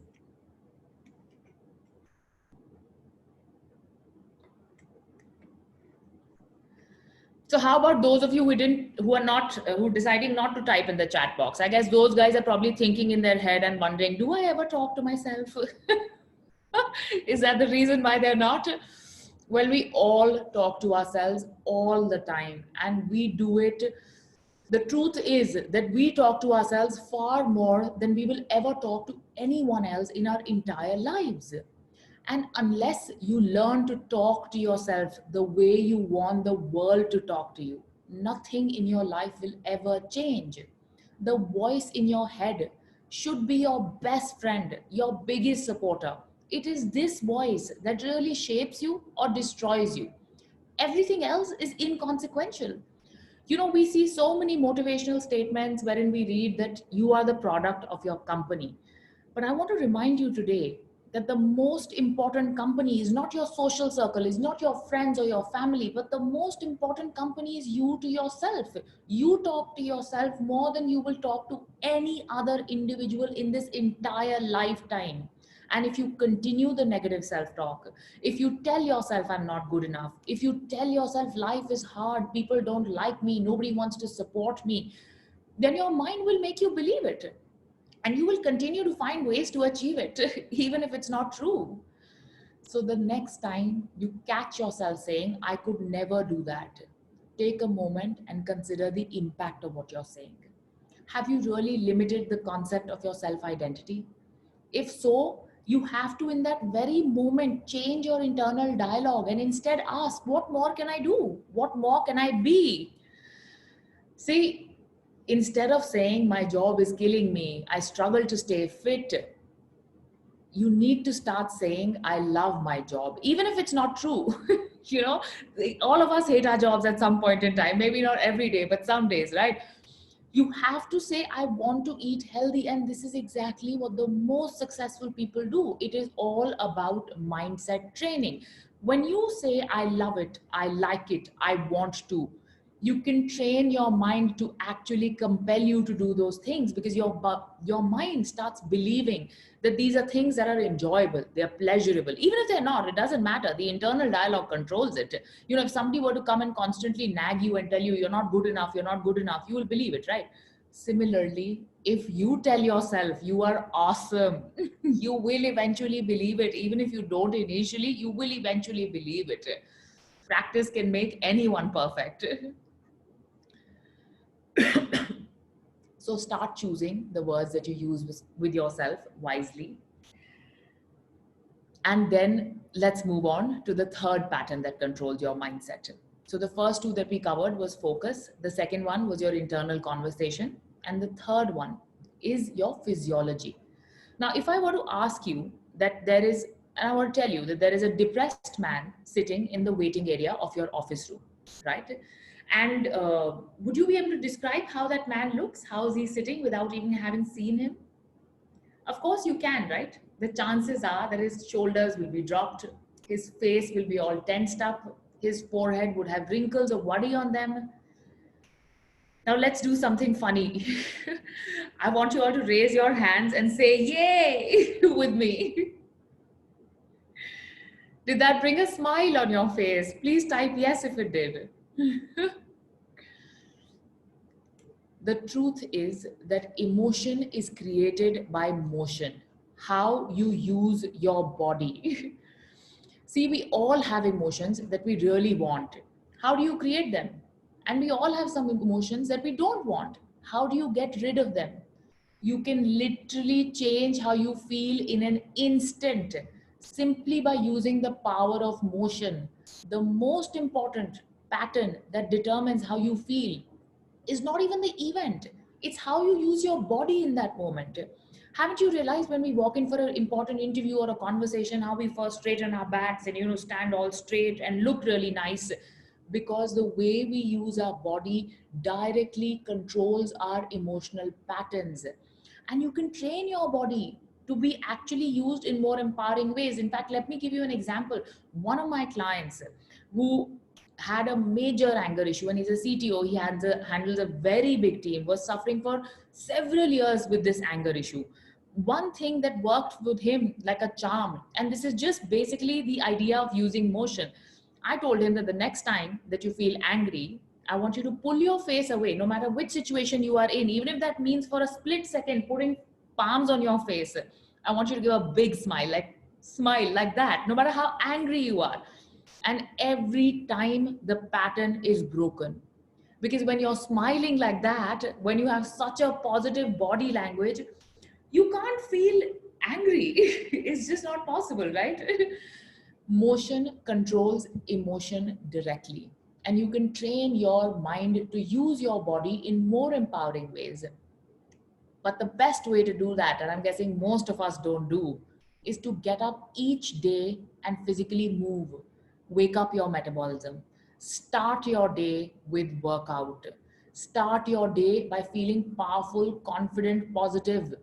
So how about those of you who deciding not to type in the chat box? I guess those guys are probably thinking in their head and wondering, do I ever talk to myself? Is that the reason why they're not? Well, we all talk to ourselves all the time, and we do it. The truth is that we talk to ourselves far more than we will ever talk to anyone else in our entire lives. And unless you learn to talk to yourself the way you want the world to talk to you, nothing in your life will ever change. The voice in your head should be your best friend, your biggest supporter. It is this voice that really shapes you or destroys you. Everything else is inconsequential. You know, we see so many motivational statements wherein we read that you are the product of your company. But I want to remind you today that the most important company is not your social circle, is not your friends or your family, but the most important company is you to yourself. You talk to yourself more than you will talk to any other individual in this entire lifetime. And if you continue the negative self-talk, if you tell yourself I'm not good enough, if you tell yourself life is hard, people don't like me, nobody wants to support me, then your mind will make you believe it. And you will continue to find ways to achieve it, even if it's not true. So the next time you catch yourself saying, I could never do that, take a moment and consider the impact of what you're saying. Have you really limited the concept of your self-identity? If so, you have to, in that very moment, change your internal dialogue and instead ask, what more can I do? What more can I be? See, instead of saying my job is killing me, I struggle to stay fit, you need to start saying I love my job, even if it's not true. You know, all of us hate our jobs at some point in time, maybe not every day, but some days, right? You have to say I want to eat healthy, and this is exactly what the most successful people do. It is all about mindset training. When you say I love it, I like it, I want to, you can train your mind to actually compel you to do those things, because your mind starts believing that these are things that are enjoyable, they're pleasurable. Even if they're not, it doesn't matter. The internal dialogue controls it. You know, if somebody were to come and constantly nag you and tell you you're not good enough, you're not good enough, you will believe it, right? Similarly, if you tell yourself you are awesome, you will eventually believe it. Even if you don't initially, you will eventually believe it. Practice can make anyone perfect. So start choosing the words that you use with yourself wisely. And then let's move on to the third pattern that controls your mindset. So the first two that we covered was focus. The second one was your internal conversation. And the third one is your physiology. Now, if I were to ask you that there is, and I want to tell you that there is a depressed man sitting in the waiting area of your office room, right? And would you be able to describe how that man looks? How is he sitting without even having seen him? Of course you can, right? The chances are that his shoulders will be dropped, his face will be all tensed up, his forehead would have wrinkles of worry on them. Now let's do something funny. I want you all to raise your hands and say yay with me. Did that bring a smile on your face? Please type yes if it did. The truth is that emotion is created by motion, how you use your body. See, we all have emotions that we really want. How do you create them? And we all have some emotions that we don't want. How do you get rid of them? You can literally change how you feel in an instant simply by using the power of motion. The most important pattern that determines how you feel is not even the event. It's how you use your body in that moment. Haven't you realized when we walk in for an important interview or a conversation, how we first straighten our backs and, stand all straight and look really nice? Because the way we use our body directly controls our emotional patterns. And you can train your body to be actually used in more empowering ways. In fact, let me give you an example. One of my clients who had a major anger issue, and he's a CTO, he handles a very big team, was suffering for several years with this anger issue. One thing that worked with him like a charm, and this is just basically the idea of using motion. I told him that the next time that you feel angry, I want you to pull your face away, no matter which situation you are in, even if that means for a split second putting palms on your face. I want you to give a big smile like that, no matter how angry you are. And every time the pattern is broken. Because when you're smiling like that, when you have such a positive body language, you can't feel angry. It's just not possible, right? Motion controls emotion directly. And you can train your mind to use your body in more empowering ways. But the best way to do that, and I'm guessing most of us don't do, is to get up each day and physically move. Wake up your metabolism. Start your day with workout. Start your day by feeling powerful, confident, positive.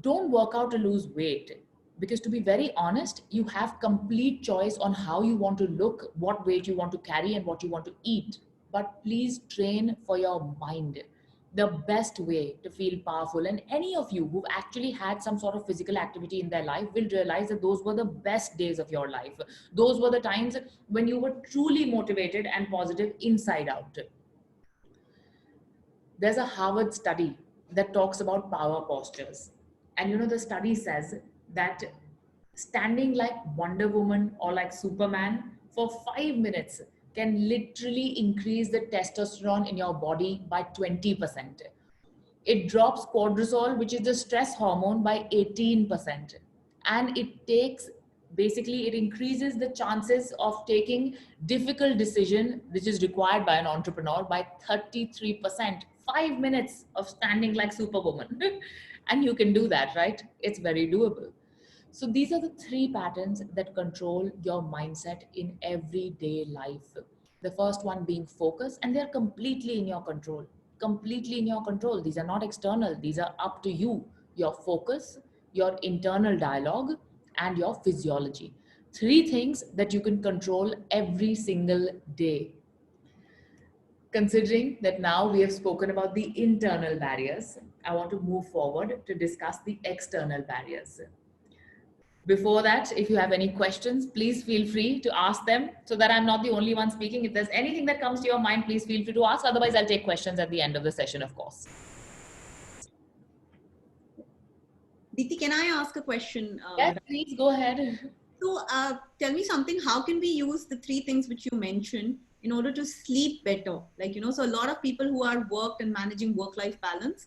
Don't work out to lose weight, because to be very honest, you have complete choice on how you want to look, what weight you want to carry, and what you want to eat. But please train for your mind. The best way to feel powerful, and any of you who've actually had some sort of physical activity in their life will realize that those were the best days of your life. Those were the times when you were truly motivated and positive inside out. There's a Harvard study that talks about power postures. And the study says that standing like Wonder Woman or like Superman for 5 minutes can literally increase the testosterone in your body by 20%. It drops cortisol, which is the stress hormone, by 18%. And it increases the chances of taking difficult decision, which is required by an entrepreneur, by 33%. 5 minutes of standing like Superwoman. And you can do that, right? It's very doable. So these are the three patterns that control your mindset in everyday life. The first one being focus, and they're completely in your control. Completely in your control. These are not external. These are up to you. Your focus, your internal dialogue, and your physiology. Three things that you can control every single day. Considering that now we have spoken about the internal barriers, I want to move forward to discuss the external barriers. Before that, if you have any questions, please feel free to ask them so that I'm not the only one speaking. If there's anything that comes to your mind, please feel free to ask. Otherwise, I'll take questions at the end of the session, of course. Deepti, can I ask a question? Yes, please go ahead. So tell me something, how can we use the three things which you mentioned in order to sleep better? So a lot of people who are worked and managing work-life balance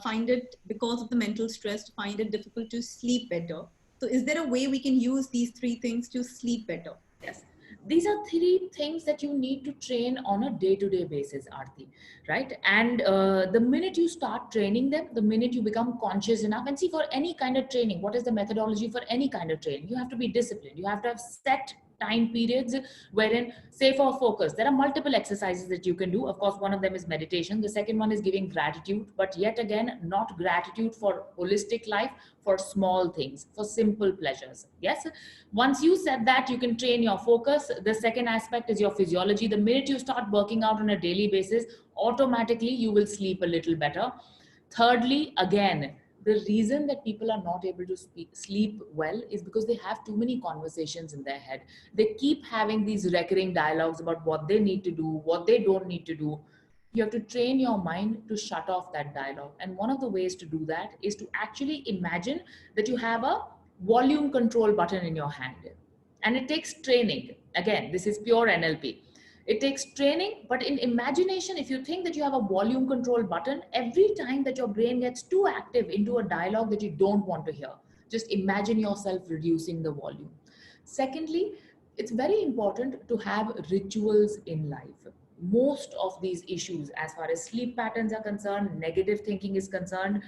find it, because of the mental stress, find it difficult to sleep better. So is there a way we can use these three things to sleep better? Yes. These are three things that you need to train on a day-to-day basis, Aarti, right? And the minute you start training them, the minute you become conscious enough, and see, for any kind of training, what is the methodology for any kind of training? You have to be disciplined. You have to have set time periods wherein, say for focus, there are multiple exercises that you can do. Of course, one of them is meditation. The second one is giving gratitude, but yet again, not gratitude for holistic life, for small things, for simple pleasures. Yes. Once you said that, you can train your focus. The second aspect is your physiology. The minute you start working out on a daily basis, automatically you will sleep a little better. Thirdly, again, the reason that people are not able to sleep well is because they have too many conversations in their head. They keep having these recurring dialogues about what they need to do, what they don't need to do. You have to train your mind to shut off that dialogue. And one of the ways to do that is to actually imagine that you have a volume control button in your hand. And it takes training. Again, this is pure NLP. It takes training, but in imagination, if you think that you have a volume control button, every time that your brain gets too active into a dialogue that you don't want to hear, just imagine yourself reducing the volume. Secondly, It's very important to have rituals in life. Most of these issues, as far as sleep patterns are concerned, negative thinking is concerned,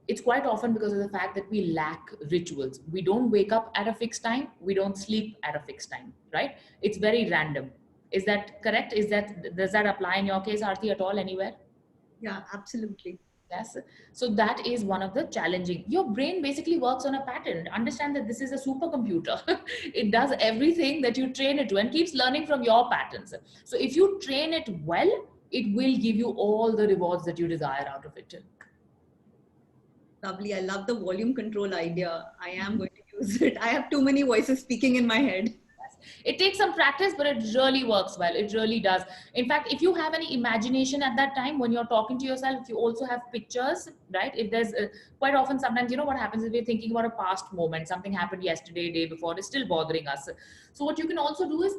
it's quite often because of the fact that we lack rituals. We don't wake up at a fixed time, we don't sleep at a fixed time, right? It's very random. Is that correct? Does that apply in your case, Aarti, at all, anywhere? Yeah, absolutely. Yes. So that is one of the challenging. Your brain basically works on a pattern. Understand that this is a supercomputer. It does everything that you train it to and keeps learning from your patterns. So if you train it well, it will give you all the rewards that you desire out of it. Lovely. I love the volume control idea. I am going to use it. I have too many voices speaking in my head. It takes some practice, but it really works well. It really does. In fact, if you have any imagination at that time when you're talking to yourself, if you also have pictures, right? If there's quite often, sometimes, you know what happens is we're thinking about a past moment, something happened yesterday, day before, it's still bothering us. So what you can also do is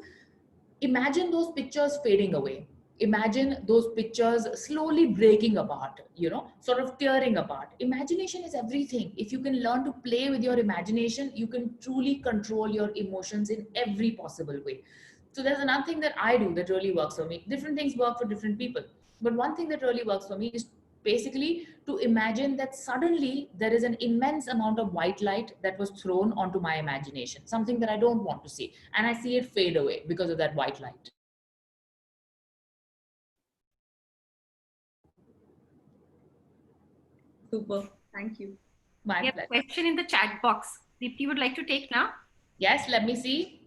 imagine those pictures fading away. Imagine those pictures slowly breaking apart, you know, sort of tearing apart. Imagination is everything. If you can learn to play with your imagination, you can truly control your emotions in every possible way. So there's another thing that I do that really works for me. Different things work for different people. But one thing that really works for me is basically to imagine that suddenly there is an immense amount of white light that was thrown onto my imagination, something that I don't want to see. And I see it fade away because of that white light. Super. Thank you. My We have pleasure. a question in the chat box. Deepti would like to take now. Yes, let me see.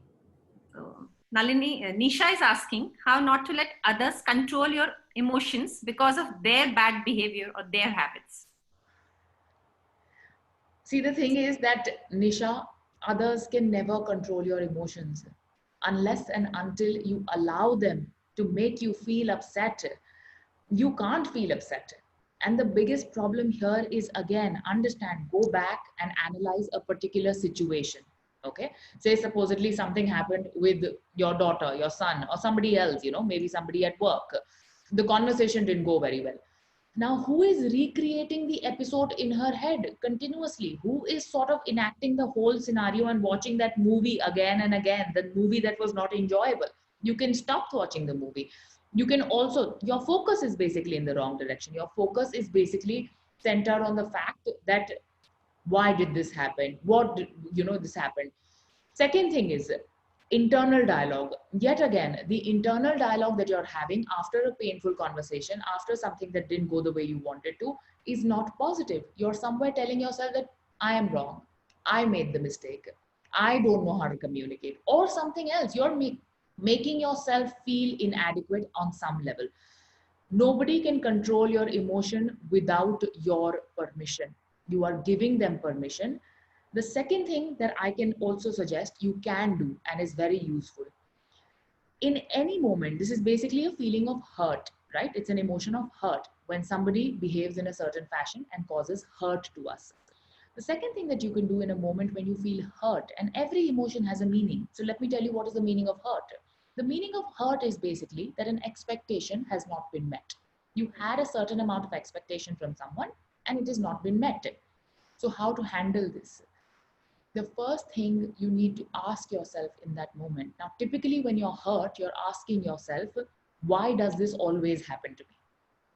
So, Nalini, Nisha is asking how not to let others control your emotions because of their bad behavior or their habits. See, the thing is that, Nisha, others can never control your emotions unless and until you allow them to make you feel upset. You can't feel upset. And the biggest problem here is, again, understand, go back and analyze a particular situation. Okay. Say supposedly something happened with your daughter, your son, or somebody else, you know, maybe somebody at work. The conversation didn't go very well. Now, who is recreating the episode in her head continuously? Who is sort of enacting the whole scenario and watching that movie again and again, the movie that was not enjoyable? You can stop watching the movie. You can also, your focus is basically in the wrong direction. Your focus is basically centered on the fact that why did this happen? What did, you know, this happened? Second thing is internal dialogue. Yet again, the internal dialogue that you're having after a painful conversation, after something that didn't go the way you wanted to, is not positive. You're somewhere telling yourself that I am wrong. I made the mistake. I don't know how to communicate, or something else. You're making yourself feel inadequate on some level. Nobody can control your emotion without your permission. You are giving them permission. The second thing that I can also suggest you can do, and is very useful, in any moment, this is basically a feeling of hurt, right? It's an emotion of hurt when somebody behaves in a certain fashion and causes hurt to us. The second thing that you can do in a moment when you feel hurt, and every emotion has a meaning. So let me tell you what is the meaning of hurt. The meaning of hurt is basically that an expectation has not been met. You had a certain amount of expectation from someone and it has not been met. So how to handle this? The first thing you need to ask yourself in that moment. Now, typically when you're hurt, you're asking yourself, why does this always happen to me?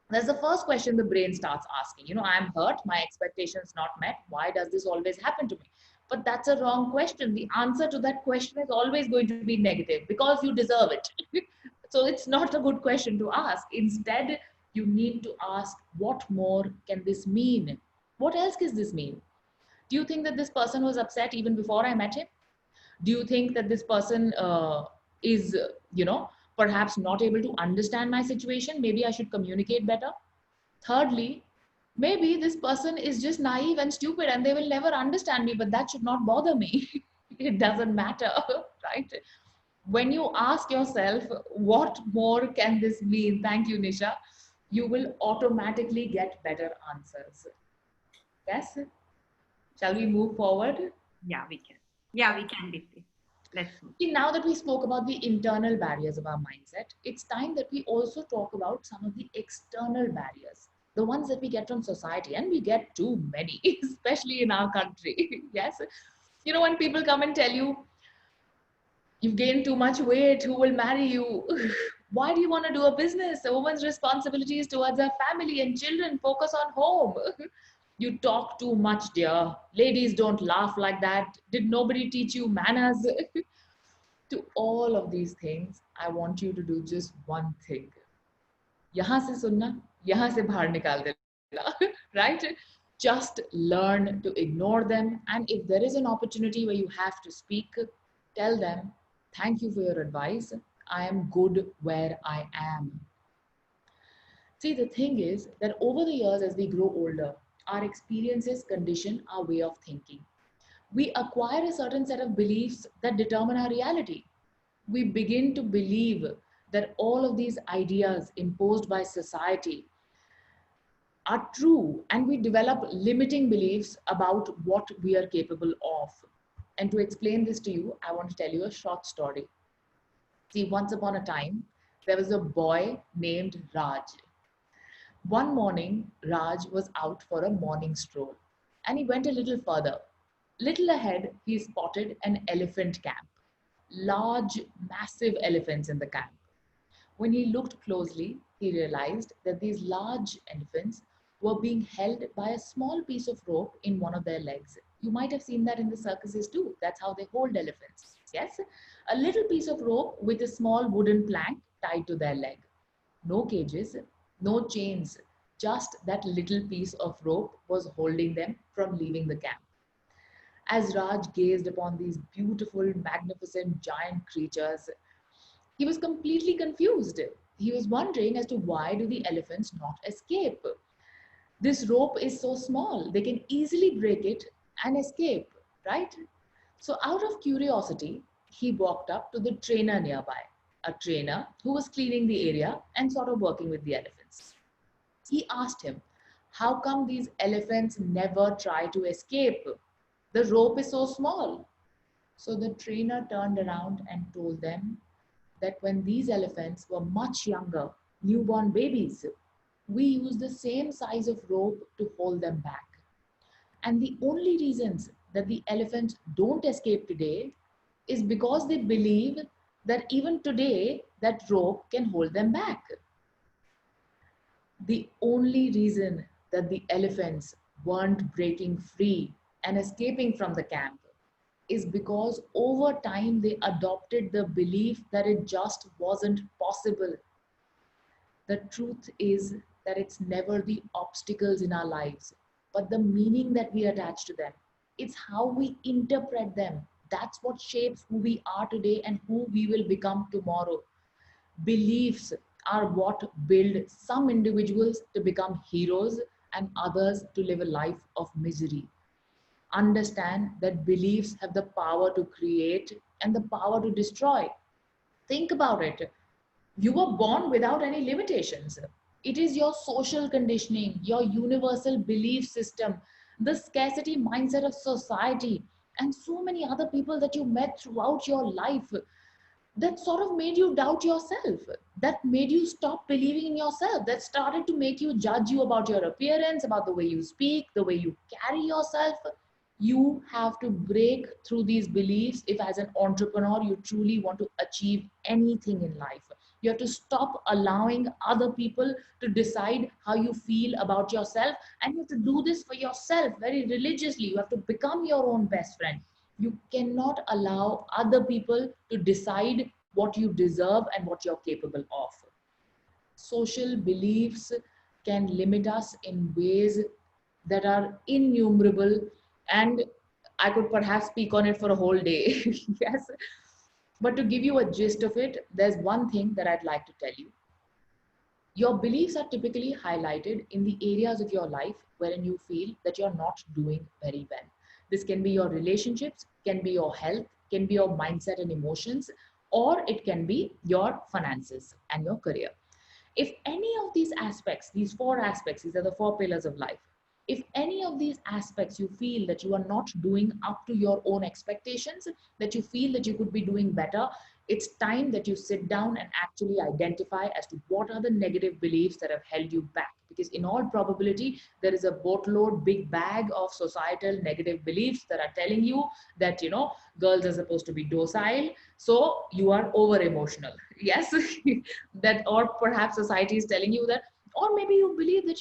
That's the first question the brain starts asking. You know, I'm hurt, my expectations not met. Why does this always happen to me? But that's a wrong question. The answer to that question is always going to be negative because you deserve it. So it's not a good question to ask. Instead, you need to ask, what more can this mean? What else does this mean? Do you think that this person was upset even before I met him? Do you think that this person is, you know, perhaps not able to understand my situation? Maybe I should communicate better. Thirdly, maybe this person is just naive and stupid and they will never understand me, but that should not bother me. It doesn't matter, right? When you ask yourself, what more can this mean? Thank you, Nisha. You will automatically get better answers. Yes? Shall we move forward? Yeah, we can. Yeah, we can, Deepti. Let's move. See, now that we spoke about the internal barriers of our mindset, it's time that we also talk about some of the external barriers, the ones that we get from society, and we get too many, especially in our country. Yes. You know, when people come and tell you, You've gained too much weight. Who will marry you? Why do you want to do a business? A woman's responsibilities towards her family and children. Focus on home. You talk too much, dear. Ladies don't laugh like that. Did nobody teach you manners? To all of these things, I want you to do just one thing. यहाँ से सुनना, यहाँ से बाहर निकाल देना, right? Just learn to ignore them. And if there is an opportunity where you have to speak, tell them, thank you for your advice. I am good where I am. See, the thing is that over the years, as we grow older, our experiences condition our way of thinking. We acquire a certain set of beliefs that determine our reality. We begin to believe that all of these ideas imposed by society are true, and we develop limiting beliefs about what we are capable of. And to explain this to you, I want to tell you a short story. See, once upon a time, there was a boy named Raj. One morning, Raj was out for a morning stroll, and he went a little further. Little ahead, he spotted an elephant camp. Large, massive elephants in the camp. When he looked closely, he realized that these large elephants were being held by a small piece of rope in one of their legs. You might have seen that in the circuses too. That's how they hold elephants. Yes? A little piece of rope with a small wooden plank tied to their leg. No cages, no chains, just that little piece of rope was holding them from leaving the camp. As Raj gazed upon these beautiful, magnificent, giant creatures, he was completely confused. He was wondering as to why do the elephants not escape? This rope is so small, they can easily break it and escape, right? So out of curiosity, he walked up to the trainer nearby, a trainer who was cleaning the area and sort of working with the elephants. He asked him, how come these elephants never try to escape? The rope is so small. So the trainer turned around and told them that when these elephants were much younger, newborn babies, we used the same size of rope to hold them back. And the only reasons that the elephants don't escape today is because they believe that even today that rope can hold them back. The only reason that the elephants weren't breaking free and escaping from the camp is because over time they adopted the belief that it just wasn't possible. The truth is that it's never the obstacles in our lives, but the meaning that we attach to them. It's how we interpret them. That's what shapes who we are today and who we will become tomorrow. Beliefs are what build some individuals to become heroes and others to live a life of misery. Understand that beliefs have the power to create and the power to destroy. Think about it. You were born without any limitations. It is your social conditioning, your universal belief system, the scarcity mindset of society, and so many other people that you met throughout your life that sort of made you doubt yourself, that made you stop believing in yourself, that started to make you judge you about your appearance, about the way you speak, the way you carry yourself. You have to break through these beliefs if as an entrepreneur you truly want to achieve anything in life. You have to stop allowing other people to decide how you feel about yourself, and you have to do this for yourself very religiously. You have to become your own best friend. You cannot allow other people to decide what you deserve and what you're capable of. Social beliefs can limit us in ways that are innumerable, and I could perhaps speak on it for a whole day. Yes. But to give you a gist of it, there's one thing that I'd like to tell you. Your beliefs are typically highlighted in the areas of your life wherein you feel that you're not doing very well. This can be your relationships, can be your health, can be your mindset and emotions, or it can be your finances and your career. If any of these aspects, these four aspects, these are the four pillars of life. If any of these aspects you feel that you are not doing up to your own expectations, that you feel that you could be doing better, it's time that you sit down and actually identify as to what are the negative beliefs that have held you back. because in all probability, there is a boatload, big bag of societal negative beliefs that are telling you that, girls are supposed to be docile. So you are over emotional. Yes. That, or perhaps society is telling you that, or maybe you believe that,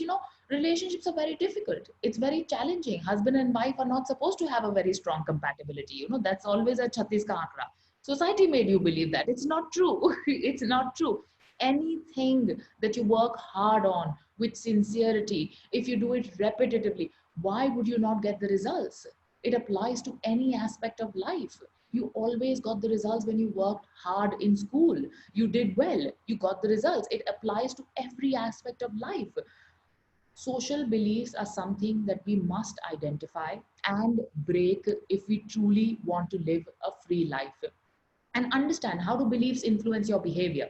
relationships are very difficult. It's very challenging. Husband and wife are not supposed to have a very strong compatibility. That's always a 36 ka ankra. Society made you believe that. It's not true. It's not true. Anything that you work hard on with sincerity, if you do it repetitively, why would you not get the results? It applies to any aspect of life. You always got the results when you worked hard in school. You did well. You got the results. It applies to every aspect of life. Social beliefs are something that we must identify and break if we truly want to live a free life. And understand, how do beliefs influence your behavior?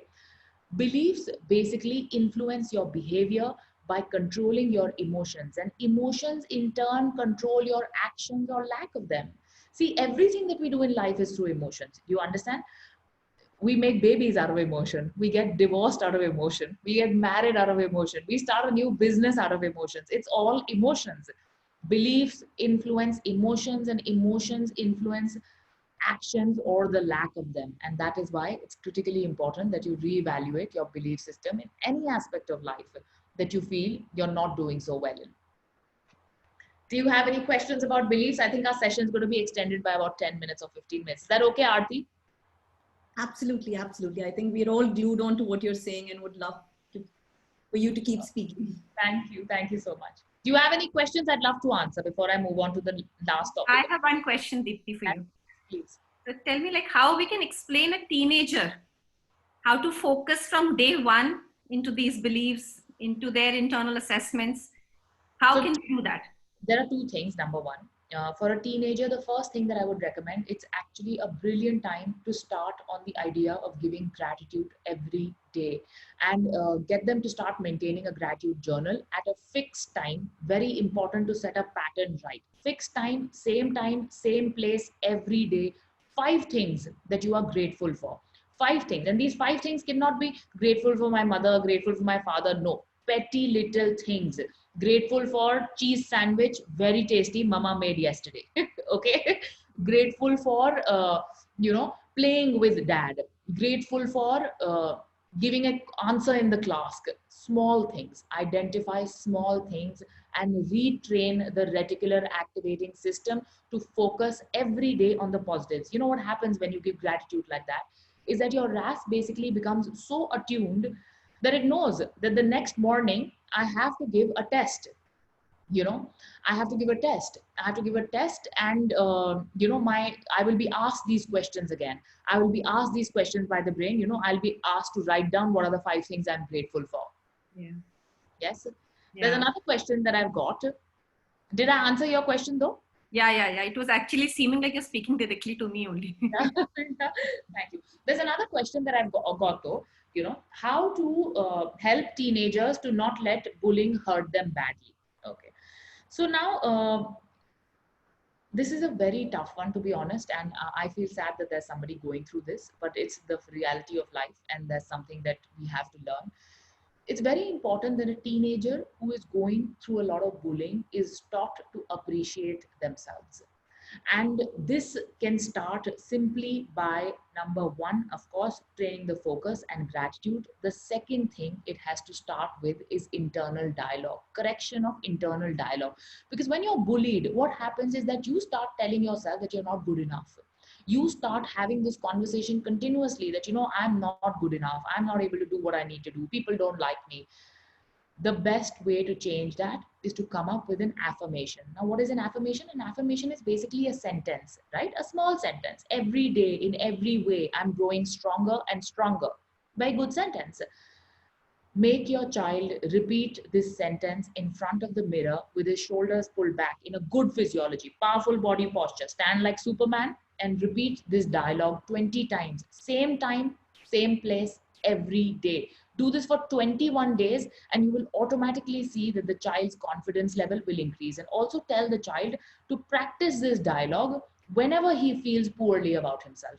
Beliefs basically influence your behavior by controlling your emotions, and emotions in turn control your actions or lack of them. See, everything that we do in life is through emotions. You understand? We make babies out of emotion. We get divorced out of emotion. We get married out of emotion. We start a new business out of emotions. It's all emotions. Beliefs influence emotions, and emotions influence actions or the lack of them. And that is why it's critically important that you reevaluate your belief system in any aspect of life that you feel you're not doing so well in. Do you have any questions about beliefs? I think our session is going to be extended by about 10 minutes or 15 minutes. Is that okay, Aarti? Absolutely, absolutely. I think we're all glued on to what you're saying and would love for you to keep speaking. Thank you. Thank you so much. Do you have any questions I'd love to answer before I move on to the last topic? I have one question, Deepti, for you. Please. So tell me, how we can explain a teenager how to focus from day one into these beliefs, into their internal assessments. How can we do that? There are two things. Number one, for a teenager, the first thing that I would recommend, it's actually a brilliant time to start on the idea of giving gratitude every day, and get them to start maintaining a gratitude journal at a fixed time. Very important to set a pattern right. Fixed time, same place every day. 5 things that you are grateful for. 5 things. And these 5 things cannot be grateful for my mother, grateful for my father. No. Petty little things. Grateful for cheese sandwich, very tasty, mama made yesterday. Okay. Grateful for playing with dad. Grateful for giving an answer in the class. Small things. Identify small things and retrain the reticular activating system to focus every day on the positives. You know what happens when you give gratitude like that is that your RAS basically becomes so attuned that it knows that the next morning I have to give a test. I have to give a test. And I will be asked these questions again. I will be asked these questions by the brain. I'll be asked to write down what are the 5 things I'm grateful for. Yeah. Yes. Yeah. There's another question that I've got. Did I answer your question though? Yeah. It was actually seeming like you're speaking directly to me only. Thank you. There's another question that I've got though. How to help teenagers to not let bullying hurt them badly. Okay. So now, this is a very tough one, to be honest. And I feel sad that there's somebody going through this, but it's the reality of life. And there's something that we have to learn. It's very important that a teenager who is going through a lot of bullying is taught to appreciate themselves. And this can start simply by, number one, of course, training the focus and gratitude. The second thing it has to start with is internal dialogue, correction of internal dialogue. Because when you're bullied, what happens is that you start telling yourself that you're not good enough. You start having this conversation continuously that, I'm not good enough. I'm not able to do what I need to do. People don't like me. The best way to change that is to come up with an affirmation. Now, what is an affirmation? An affirmation is basically a sentence, right? A small sentence. Every day, in every way, I'm growing stronger and stronger. Very good sentence. Make your child repeat this sentence in front of the mirror with his shoulders pulled back in a good physiology, powerful body posture. Stand like Superman and repeat this dialogue 20 times. Same time, same place, every day. Do this for 21 days and you will automatically see that the child's confidence level will increase. And also tell the child to practice this dialogue whenever he feels poorly about himself.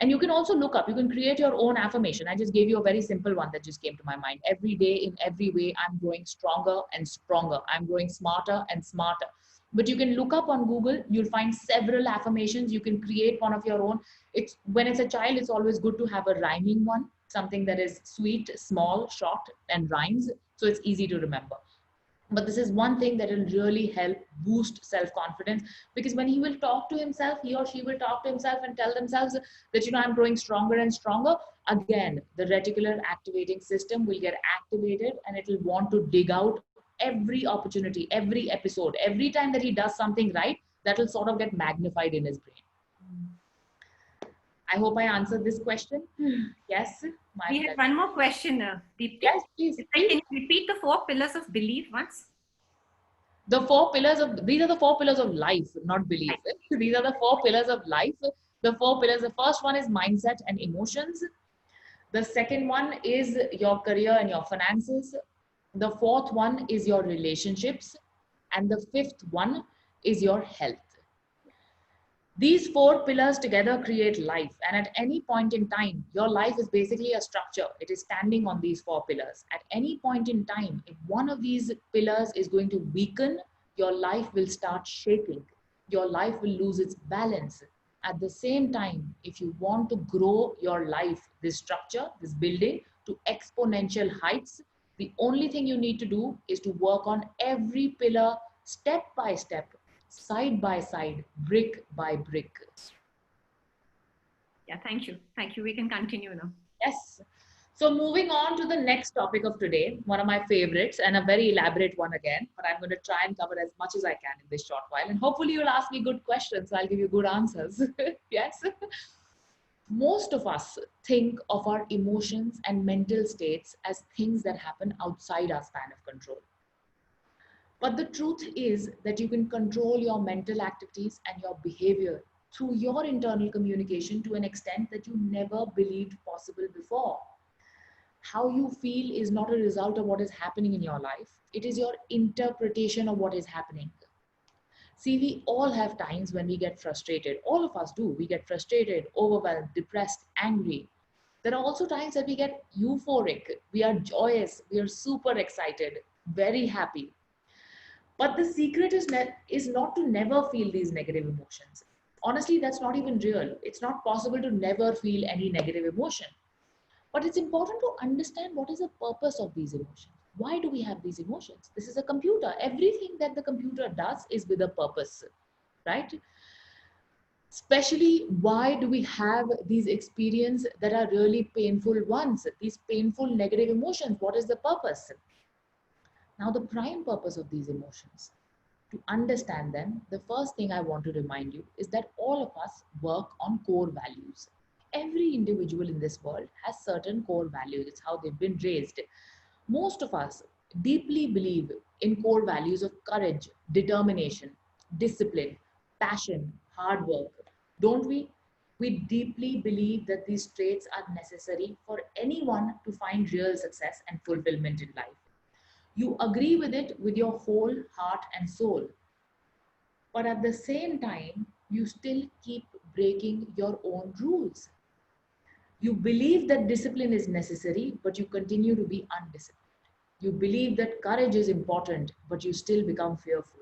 And you can also look up, you can create your own affirmation. I just gave you a very simple one that just came to my mind. Every day, in every way, I'm growing stronger and stronger. I'm growing smarter and smarter. But you can look up on Google, you'll find several affirmations. You can create one of your own. It's when it's a child, it's always good to have a rhyming one, something that is sweet, small, short, and rhymes. So it's easy to remember. But this is one thing that will really help boost self-confidence, because when he will talk to himself, he or she will talk to himself and tell themselves that, I'm growing stronger and stronger. Again, the reticular activating system will get activated, and it will want to dig out every opportunity, every episode, every time that he does something right, that will sort of get magnified in his brain. I hope I answered this question. Yes. We have one more question, Deepti. Yes, please. Can you repeat the 4 pillars of belief once? These are the 4 pillars of life, not belief. These are the 4 pillars of life. The 4 pillars, the first one is mindset and emotions. The second one is your career and your finances. The fourth one is your relationships. And the fifth one is your health. These 4 pillars together create life. And at any point in time, your life is basically a structure. It is standing on these 4 pillars. At any point in time, if one of these pillars is going to weaken, your life will start shaking. Your life will lose its balance. At the same time, if you want to grow your life, this structure, this building, to exponential heights, the only thing you need to do is to work on every pillar step by step, side by side, brick by brick. Yeah, thank you. Thank you. We can continue now. Yes. So moving on to the next topic of today, one of my favorites and a very elaborate one again, but I'm going to try and cover as much as I can in this short while. And hopefully you'll ask me good questions. So I'll give you good answers. Yes. Most of us think of our emotions and mental states as things that happen outside our span of control. But the truth is that you can control your mental activities and your behavior through your internal communication to an extent that you never believed possible before. How you feel is not a result of what is happening in your life. It is your interpretation of what is happening. See, we all have times when we get frustrated. All of us do. We get frustrated, overwhelmed, depressed, angry. There are also times that we get euphoric. We are joyous. We are super excited, very happy. But the secret is not to never feel these negative emotions. Honestly, that's not even real. It's not possible to never feel any negative emotion. But it's important to understand what is the purpose of these emotions. Why do we have these emotions? This is a computer. Everything that the computer does is with a purpose, right? Especially, why do we have these experiences that are really painful ones? These painful negative emotions, what is the purpose? Now, the prime purpose of these emotions, to understand them, the first thing I want to remind you is that all of us work on core values. Every individual in this world has certain core values. It's how they've been raised. Most of us deeply believe in core values of courage, determination, discipline, passion, hard work. Don't we? We deeply believe that these traits are necessary for anyone to find real success and fulfillment in life. You agree with it with your whole heart and soul. But at the same time, you still keep breaking your own rules. You believe that discipline is necessary, but you continue to be undisciplined. You believe that courage is important, but you still become fearful.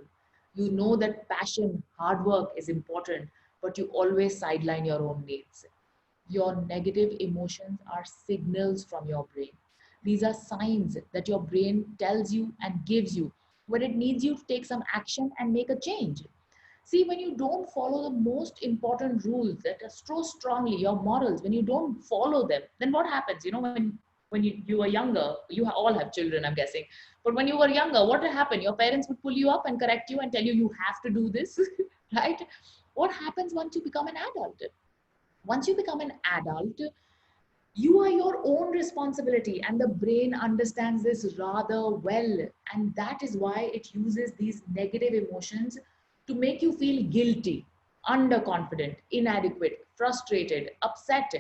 You know that passion, hard work is important, but you always sideline your own needs. Your negative emotions are signals from your brain. These are signs that your brain tells you and gives you when it needs you to take some action and make a change. See, when you don't follow the most important rules that are so strongly, your morals, when you don't follow them, then what happens? When you were younger, you all have children, I'm guessing. But when you were younger, what would happen? Your parents would pull you up and correct you and tell you have to do this, right? What happens once you become an adult? Once you become an adult, you are your own responsibility, and the brain understands this rather well. And that is why it uses these negative emotions to make you feel guilty, underconfident, inadequate, frustrated, upset.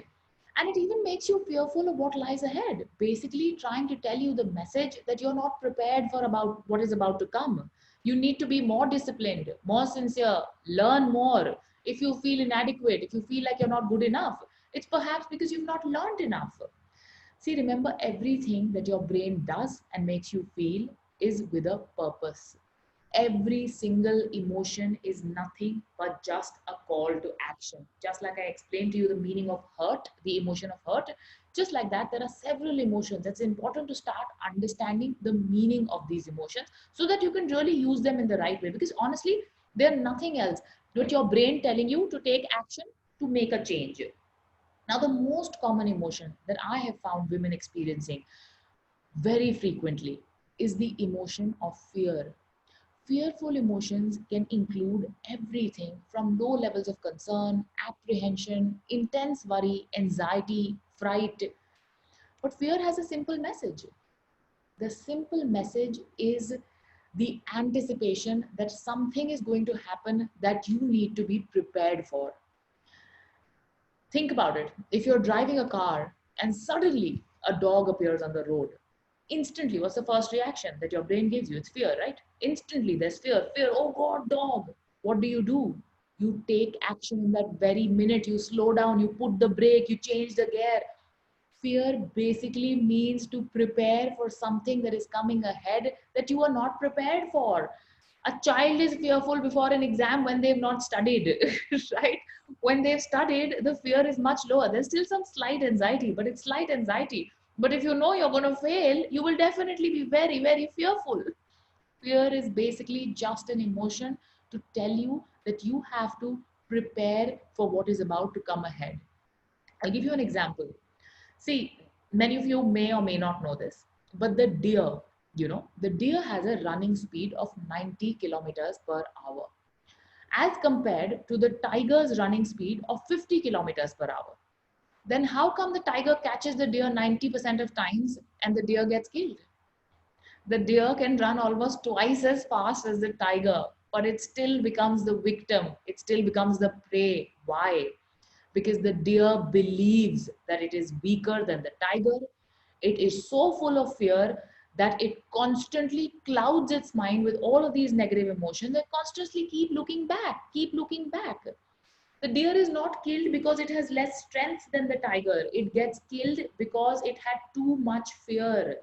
And it even makes you fearful of what lies ahead, basically trying to tell you the message that you're not prepared for about what is about to come. You need to be more disciplined, more sincere, learn more. If you feel inadequate, if you feel like you're not good enough, It's perhaps because you've not learned enough. See, remember, everything that your brain does and makes you feel is with a purpose. Every single emotion is nothing but just a call to action. Just like I explained to you the meaning of hurt, the emotion of hurt, just like that, there are several emotions. It's important to start understanding the meaning of these emotions so that you can really use them in the right way. Because honestly, they're nothing else but your brain telling you to take action to make a change. Now, the most common emotion that I have found women experiencing very frequently is the emotion of fear. Fearful emotions can include everything from low levels of concern, apprehension, intense worry, anxiety, fright. But fear has a simple message. The simple message is the anticipation that something is going to happen that you need to be prepared for. Think about it. If you're driving a car and suddenly a dog appears on the road, instantly, what's the first reaction that your brain gives you? It's fear, right? Instantly, there's fear. Fear, oh God, dog. What do? You take action in that very minute. You slow down, you put the brake, you change the gear. Fear basically means to prepare for something that is coming ahead that you are not prepared for. A child is fearful before an exam when they've not studied, right? When they've studied, the fear is much lower. There's still some slight anxiety, but it's slight anxiety. But if you know you're going to fail, you will definitely be very, very fearful. Fear is basically just an emotion to tell you that you have to prepare for what is about to come ahead. I'll give you an example. See, many of you may or may not know this, but the deer has a running speed of 90 kilometers per hour as compared to the tiger's running speed of 50 kilometers per hour. Then how come the tiger catches the deer 90% of times and the deer gets killed? The deer can run almost twice as fast as the tiger, but it still becomes the victim. It still becomes the prey. Why? Because the deer believes that it is weaker than the tiger. It is so full of fear that it constantly clouds its mind with all of these negative emotions that constantly keep looking back, keep looking back. The deer is not killed because it has less strength than the tiger. It gets killed because it had too much fear.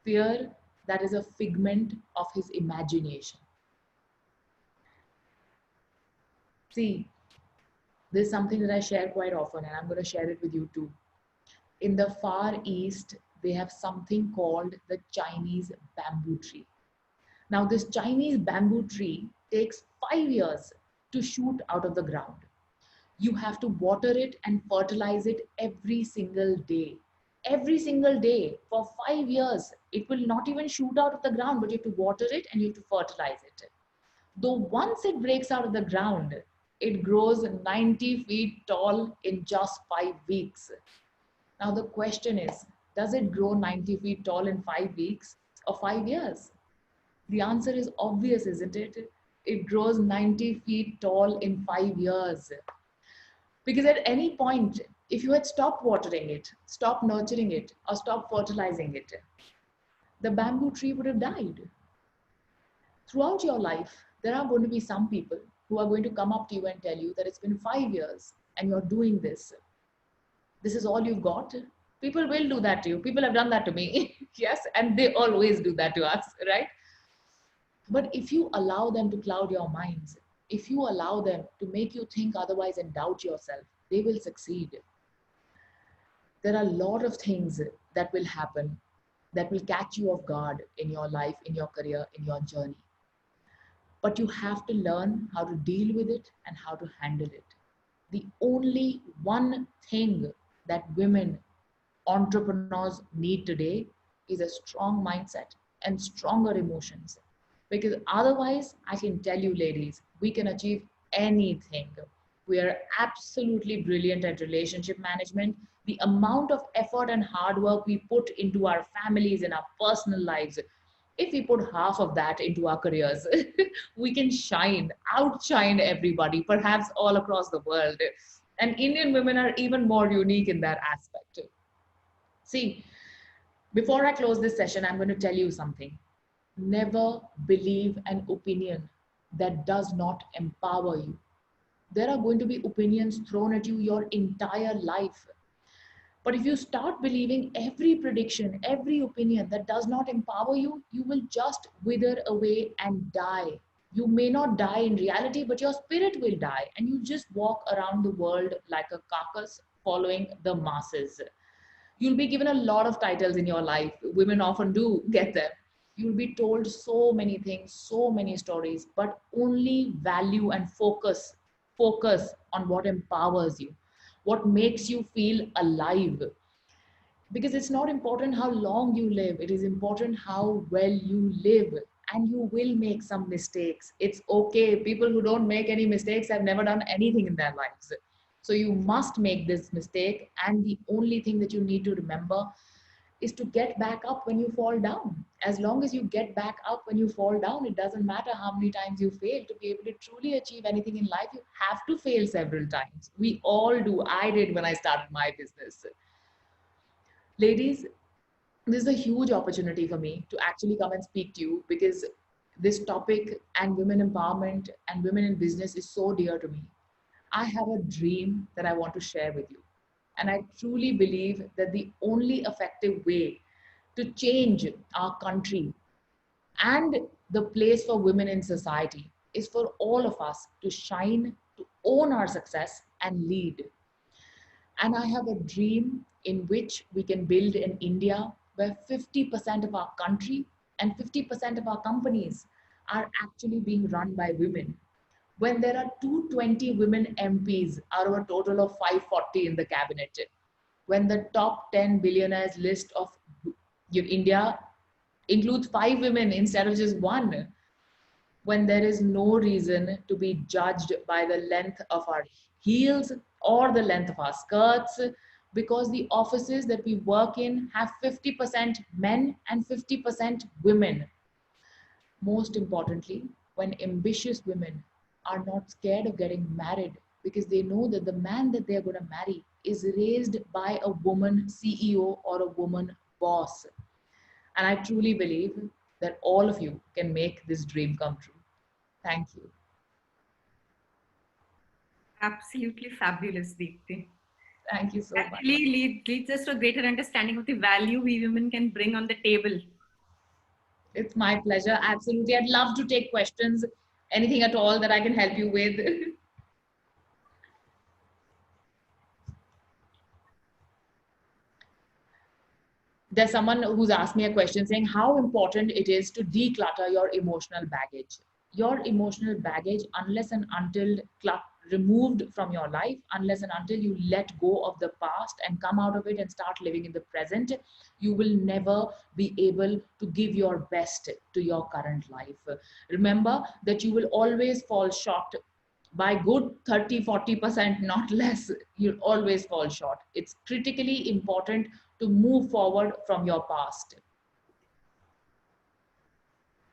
Fear that is a figment of his imagination. See, this is something that I share quite often, and I'm going to share it with you too. In the Far East, they have something called the Chinese bamboo tree. Now, this Chinese bamboo tree takes 5 years to shoot out of the ground. You have to water it and fertilize it every single day. Every single day for 5 years. It will not even shoot out of the ground, but you have to water it and you have to fertilize it. Though once it breaks out of the ground, it grows 90 feet tall in just 5 weeks. Now the question is, does it grow 90 feet tall in 5 weeks or 5 years? The answer is obvious, isn't it? It grows 90 feet tall in 5 years. Because at any point, if you had stopped watering it, stopped nurturing it, or stopped fertilizing it, the bamboo tree would have died. Throughout your life, there are going to be some people who are going to come up to you and tell you that it's been 5 years and you're doing this. This is all you've got. People will do that to you. People have done that to me. Yes, and they always do that to us, right? But if you allow them to cloud your minds, if you allow them to make you think otherwise and doubt yourself, they will succeed. There are a lot of things that will happen that will catch you off guard in your life, in your career, in your journey. But you have to learn how to deal with it and how to handle it. The only one thing that women entrepreneurs need today is a strong mindset and stronger emotions. Because otherwise, I can tell you, ladies, we can achieve anything. We are absolutely brilliant at relationship management. The amount of effort and hard work we put into our families and our personal lives, if we put half of that into our careers, we can outshine everybody, perhaps all across the world. And Indian women are even more unique in that aspect. See, before I close this session, I'm going to tell you something. Never believe an opinion that does not empower you. There are going to be opinions thrown at you your entire life. But if you start believing every prediction, every opinion that does not empower you, you will just wither away and die. You may not die in reality, but your spirit will die, and you just walk around the world like a carcass following the masses. You'll be given a lot of titles in your life. Women often do get them. You'll be told so many things, so many stories, but only value and focus on what empowers you, what makes you feel alive. Because it's not important how long you live, it is important how well you live. And you will make some mistakes. It's okay. People who don't make any mistakes have never done anything in their lives. So you must make this mistake, and the only thing that you need to remember is to get back up when you fall down. As long as you get back up when you fall down, it doesn't matter how many times you fail. To be able to truly achieve anything in life, you have to fail several times. We all do. I did when I started my business. Ladies, this is a huge opportunity for me to actually come and speak to you, because this topic and women empowerment and women in business is so dear to me. I have a dream that I want to share with you. And I truly believe that the only effective way to change our country and the place for women in society is for all of us to shine, to own our success and lead. And I have a dream in which we can build an India where 50% of our country and 50% of our companies are actually being run by women. When there are 220 women MPs out of a total of 540 in the cabinet, when the top 10 billionaires list of India includes 5 women instead of just one, when there is no reason to be judged by the length of our heels or the length of our skirts, because the offices that we work in have 50% men and 50% women. Most importantly, when ambitious women are not scared of getting married, because they know that the man that they're going to marry is raised by a woman CEO or a woman boss. And I truly believe that all of you can make this dream come true. Thank you. Absolutely fabulous, Deepti. Thank you so much. Actually leads us to a greater understanding of the value we women can bring on the table. It's my pleasure. Absolutely. I'd love to take questions, anything at all that I can help you with. There's someone who's asked me a question saying how important it is to declutter your emotional baggage. Your emotional baggage, unless and until removed from your life, unless and until you let go of the past and come out of it and start living in the present, you will never be able to give your best to your current life. Remember that you will always fall short by good 30-40%, not less. You'll always fall short. It's critically important to move forward from your past.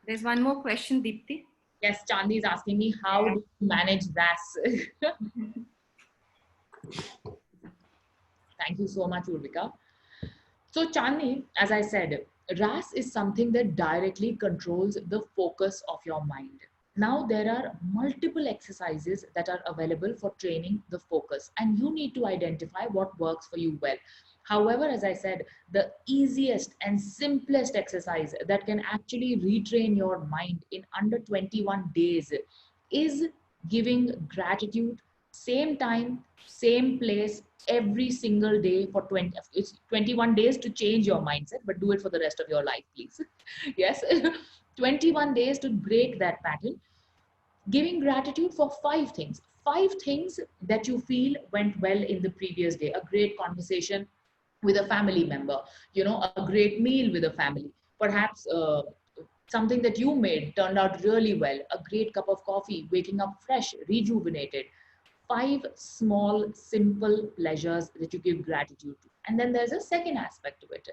There's one more question, Deepti. Yes, Chandi is asking me, how do you manage RAS? Thank you so much, Urvika. So Chandi, as I said, RAS is something that directly controls the focus of your mind. Now there are multiple exercises that are available for training the focus, and you need to identify what works for you well. However, as I said, the easiest and simplest exercise that can actually retrain your mind in under 21 days is giving gratitude, same time, same place, every single day for 21 days to change your mindset, but do it for the rest of your life, please. Yes, 21 days to break that pattern. Giving gratitude for 5 things that you feel went well in the previous day. A great conversation with a family member, a great meal with a family, perhaps something that you made turned out really well, a great cup of coffee, waking up fresh, rejuvenated. 5 small simple pleasures that you give gratitude to. And then there's a second aspect to it.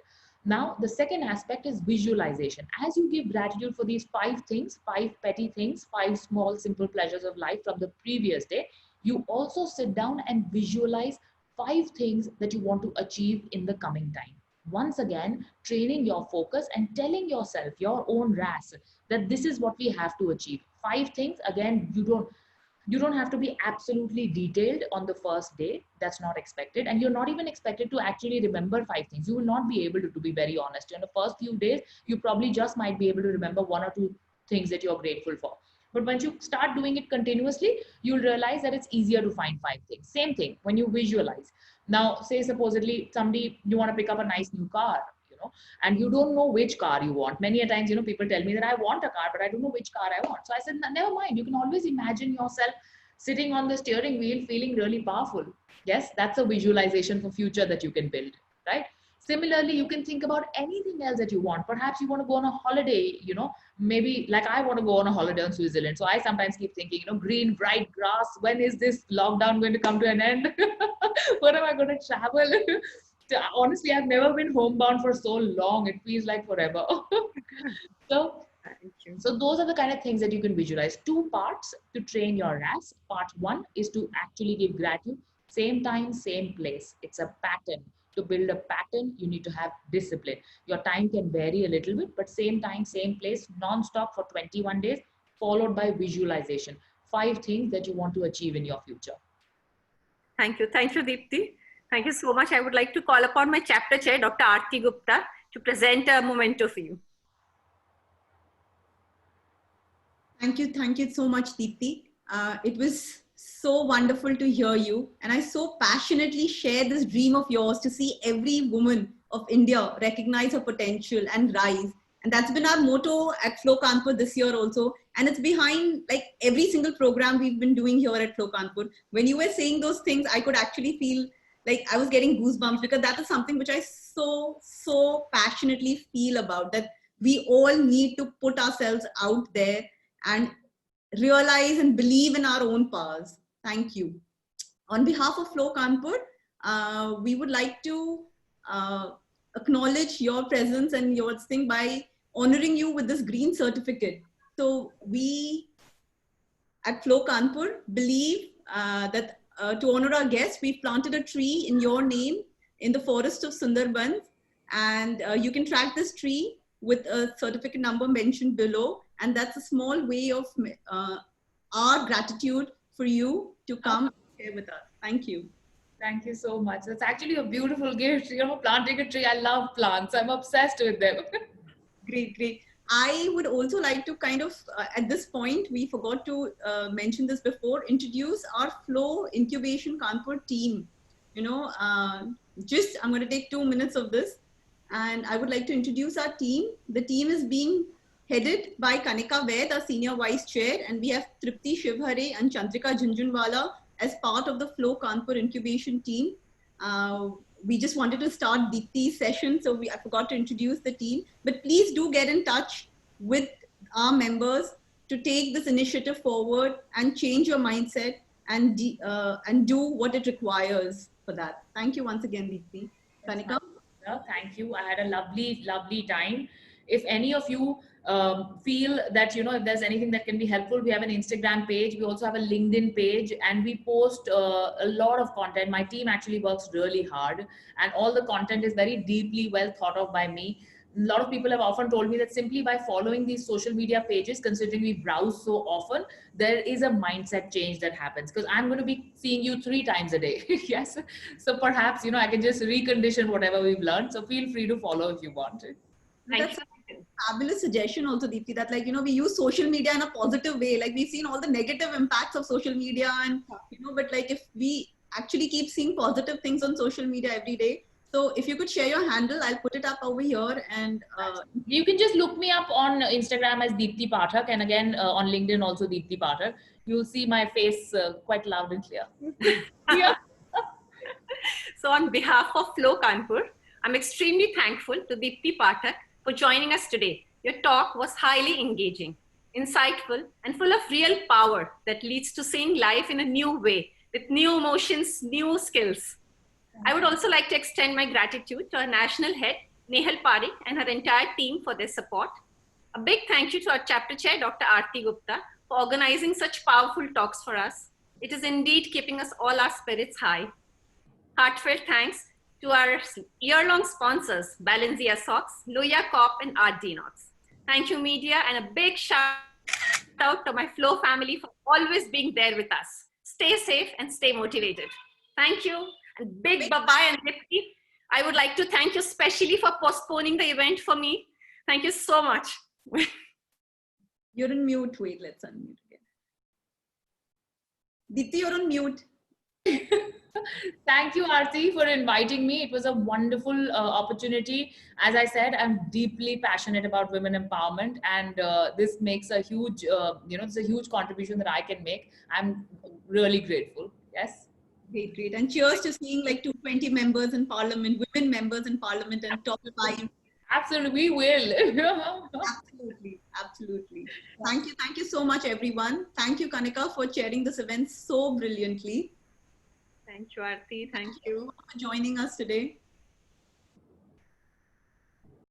Now the second aspect is visualization. As you give gratitude for these 5 things, 5 petty things, 5 small simple pleasures of life from the previous day, you also sit down and visualize 5 things that you want to achieve in the coming time. Once again, training your focus and telling yourself, your own RAS, that this is what we have to achieve. 5 things, again, You don't have to be absolutely detailed on the first day. That's not expected. And you're not even expected to actually remember 5 things. You will not be able to be very honest. In the first few days, you probably just might be able to remember 1 or 2 things that you're grateful for. But once you start doing it continuously, you'll realize that it's easier to find 5 things. Same thing when you visualize. Now, say supposedly somebody, you want to pick up a nice new car, and you don't know which car you want. Many a times, people tell me that I want a car, but I don't know which car I want. So I said, never mind. You can always imagine yourself sitting on the steering wheel, feeling really powerful. Yes, that's a visualization for future that you can build, right? Similarly, you can think about anything else that you want. Perhaps you want to go on a holiday, maybe like I want to go on a holiday in Switzerland. So I sometimes keep thinking, green, bright grass. When is this lockdown going to come to an end? When am I going to travel? Honestly, I've never been homebound for so long. It feels like forever. So those are the kind of things that you can visualize. 2 parts to train your RAS. Part 1 is to actually give gratitude. Same time, same place. It's a pattern. To build a pattern, you need to have discipline. Your time can vary a little bit, but same time, same place, non-stop for 21 days, followed by visualization. 5 things that you want to achieve in your future. Thank you. Thank you, Deepti. Thank you so much. I would like to call upon my chapter chair, Dr. Aarti Gupta, to present a memento for you. Thank you so much, Deepti. It was so wonderful to hear you. And I so passionately share this dream of yours to see every woman of India recognize her potential and rise. And that's been our motto at Flow Kanpur this year also. And it's behind like every single program we've been doing here at Flow Kanpur. When you were saying those things, I could actually feel like I was getting goosebumps, because that is something which I so passionately feel about, that we all need to put ourselves out there and realize and believe in our own powers. Thank you. On behalf of Flow Kanpur, we would like to acknowledge your presence and your thing by honoring you with this green certificate. So we at Flow Kanpur believe that to honor our guests, we've planted a tree in your name in the forest of Sundarbans, and you can track this tree with a certificate number mentioned below. And that's a small way of our gratitude for you to come here with us. Thank you. Thank you so much. That's actually a beautiful gift. Planting a tree. I love plants. I'm obsessed with them. Great. I would also like to kind of, at this point, we forgot to mention this before, introduce our Flow Incubation Kanpur team. I'm going to take 2 minutes of this. And I would like to introduce our team. The team is being headed by Kanika Vaid, our Senior Vice Chair, and we have Tripti Shivhare and Chandrika Jhunjhunwala as part of the Flow Kanpur Incubation team. We just wanted to start Deepti's session, so I forgot to introduce the team. But please do get in touch with our members to take this initiative forward and change your mindset and do what it requires for that. Thank you once again, Deepti. Kanika? Thank you. I had a lovely time. If any of you feel that, if there's anything that can be helpful, we have an Instagram page. We also have a LinkedIn page, and we post a lot of content. My team actually works really hard, and all the content is very deeply well thought of by me. A lot of people have often told me that simply by following these social media pages, considering we browse so often, there is a mindset change that happens, because I'm going to be seeing you 3 times a day. Yes. So perhaps, I can just recondition whatever we've learned. So feel free to follow if you want it. That's a fabulous suggestion also, Deepti, that we use social media in a positive way. Like, we've seen all the negative impacts of social media, and, but if we actually keep seeing positive things on social media every day. So if you could share your handle, I'll put it up over here. And you can just look me up on Instagram as Deepti Pathak, and again on LinkedIn also Deepti Pathak. You'll see my face quite loud and clear. Yeah. So on behalf of Flow Kanpur, I'm extremely thankful to Deepti Pathak for joining us today. Your talk was highly engaging, insightful, and full of real power that leads to seeing life in a new way, with new emotions, new skills. I would also like to extend my gratitude to our national head, Nehal Parekh, and her entire team for their support. A big thank you to our chapter chair, Dr. Aarti Gupta, for organizing such powerful talks for us. It is indeed keeping us all our spirits high. Heartfelt thanks to our year-long sponsors, Balenciaga Socks, Loya Corp, and Art Denox. Thank you, media, and a big shout out to my Flow family for always being there with us. Stay safe and stay motivated. Thank you. And big bye-bye and Dipti. I would like to thank you specially for postponing the event for me. Thank you so much. You're on mute. Wait, let's unmute again. Dipti, you're on mute. Thank you, Aarti, for inviting me. It was a wonderful opportunity. As I said, I'm deeply passionate about women empowerment, and this makes a huge, it's a huge contribution that I can make. I'm really grateful. Yes. Great, great. And cheers to seeing like 220 members in parliament, women members in parliament, and top 5. Absolutely, we will. Absolutely, absolutely. Thank you so much, everyone. Thank you, Kanika, for chairing this event so brilliantly. Thank you, Aarti. Thank you For joining us today.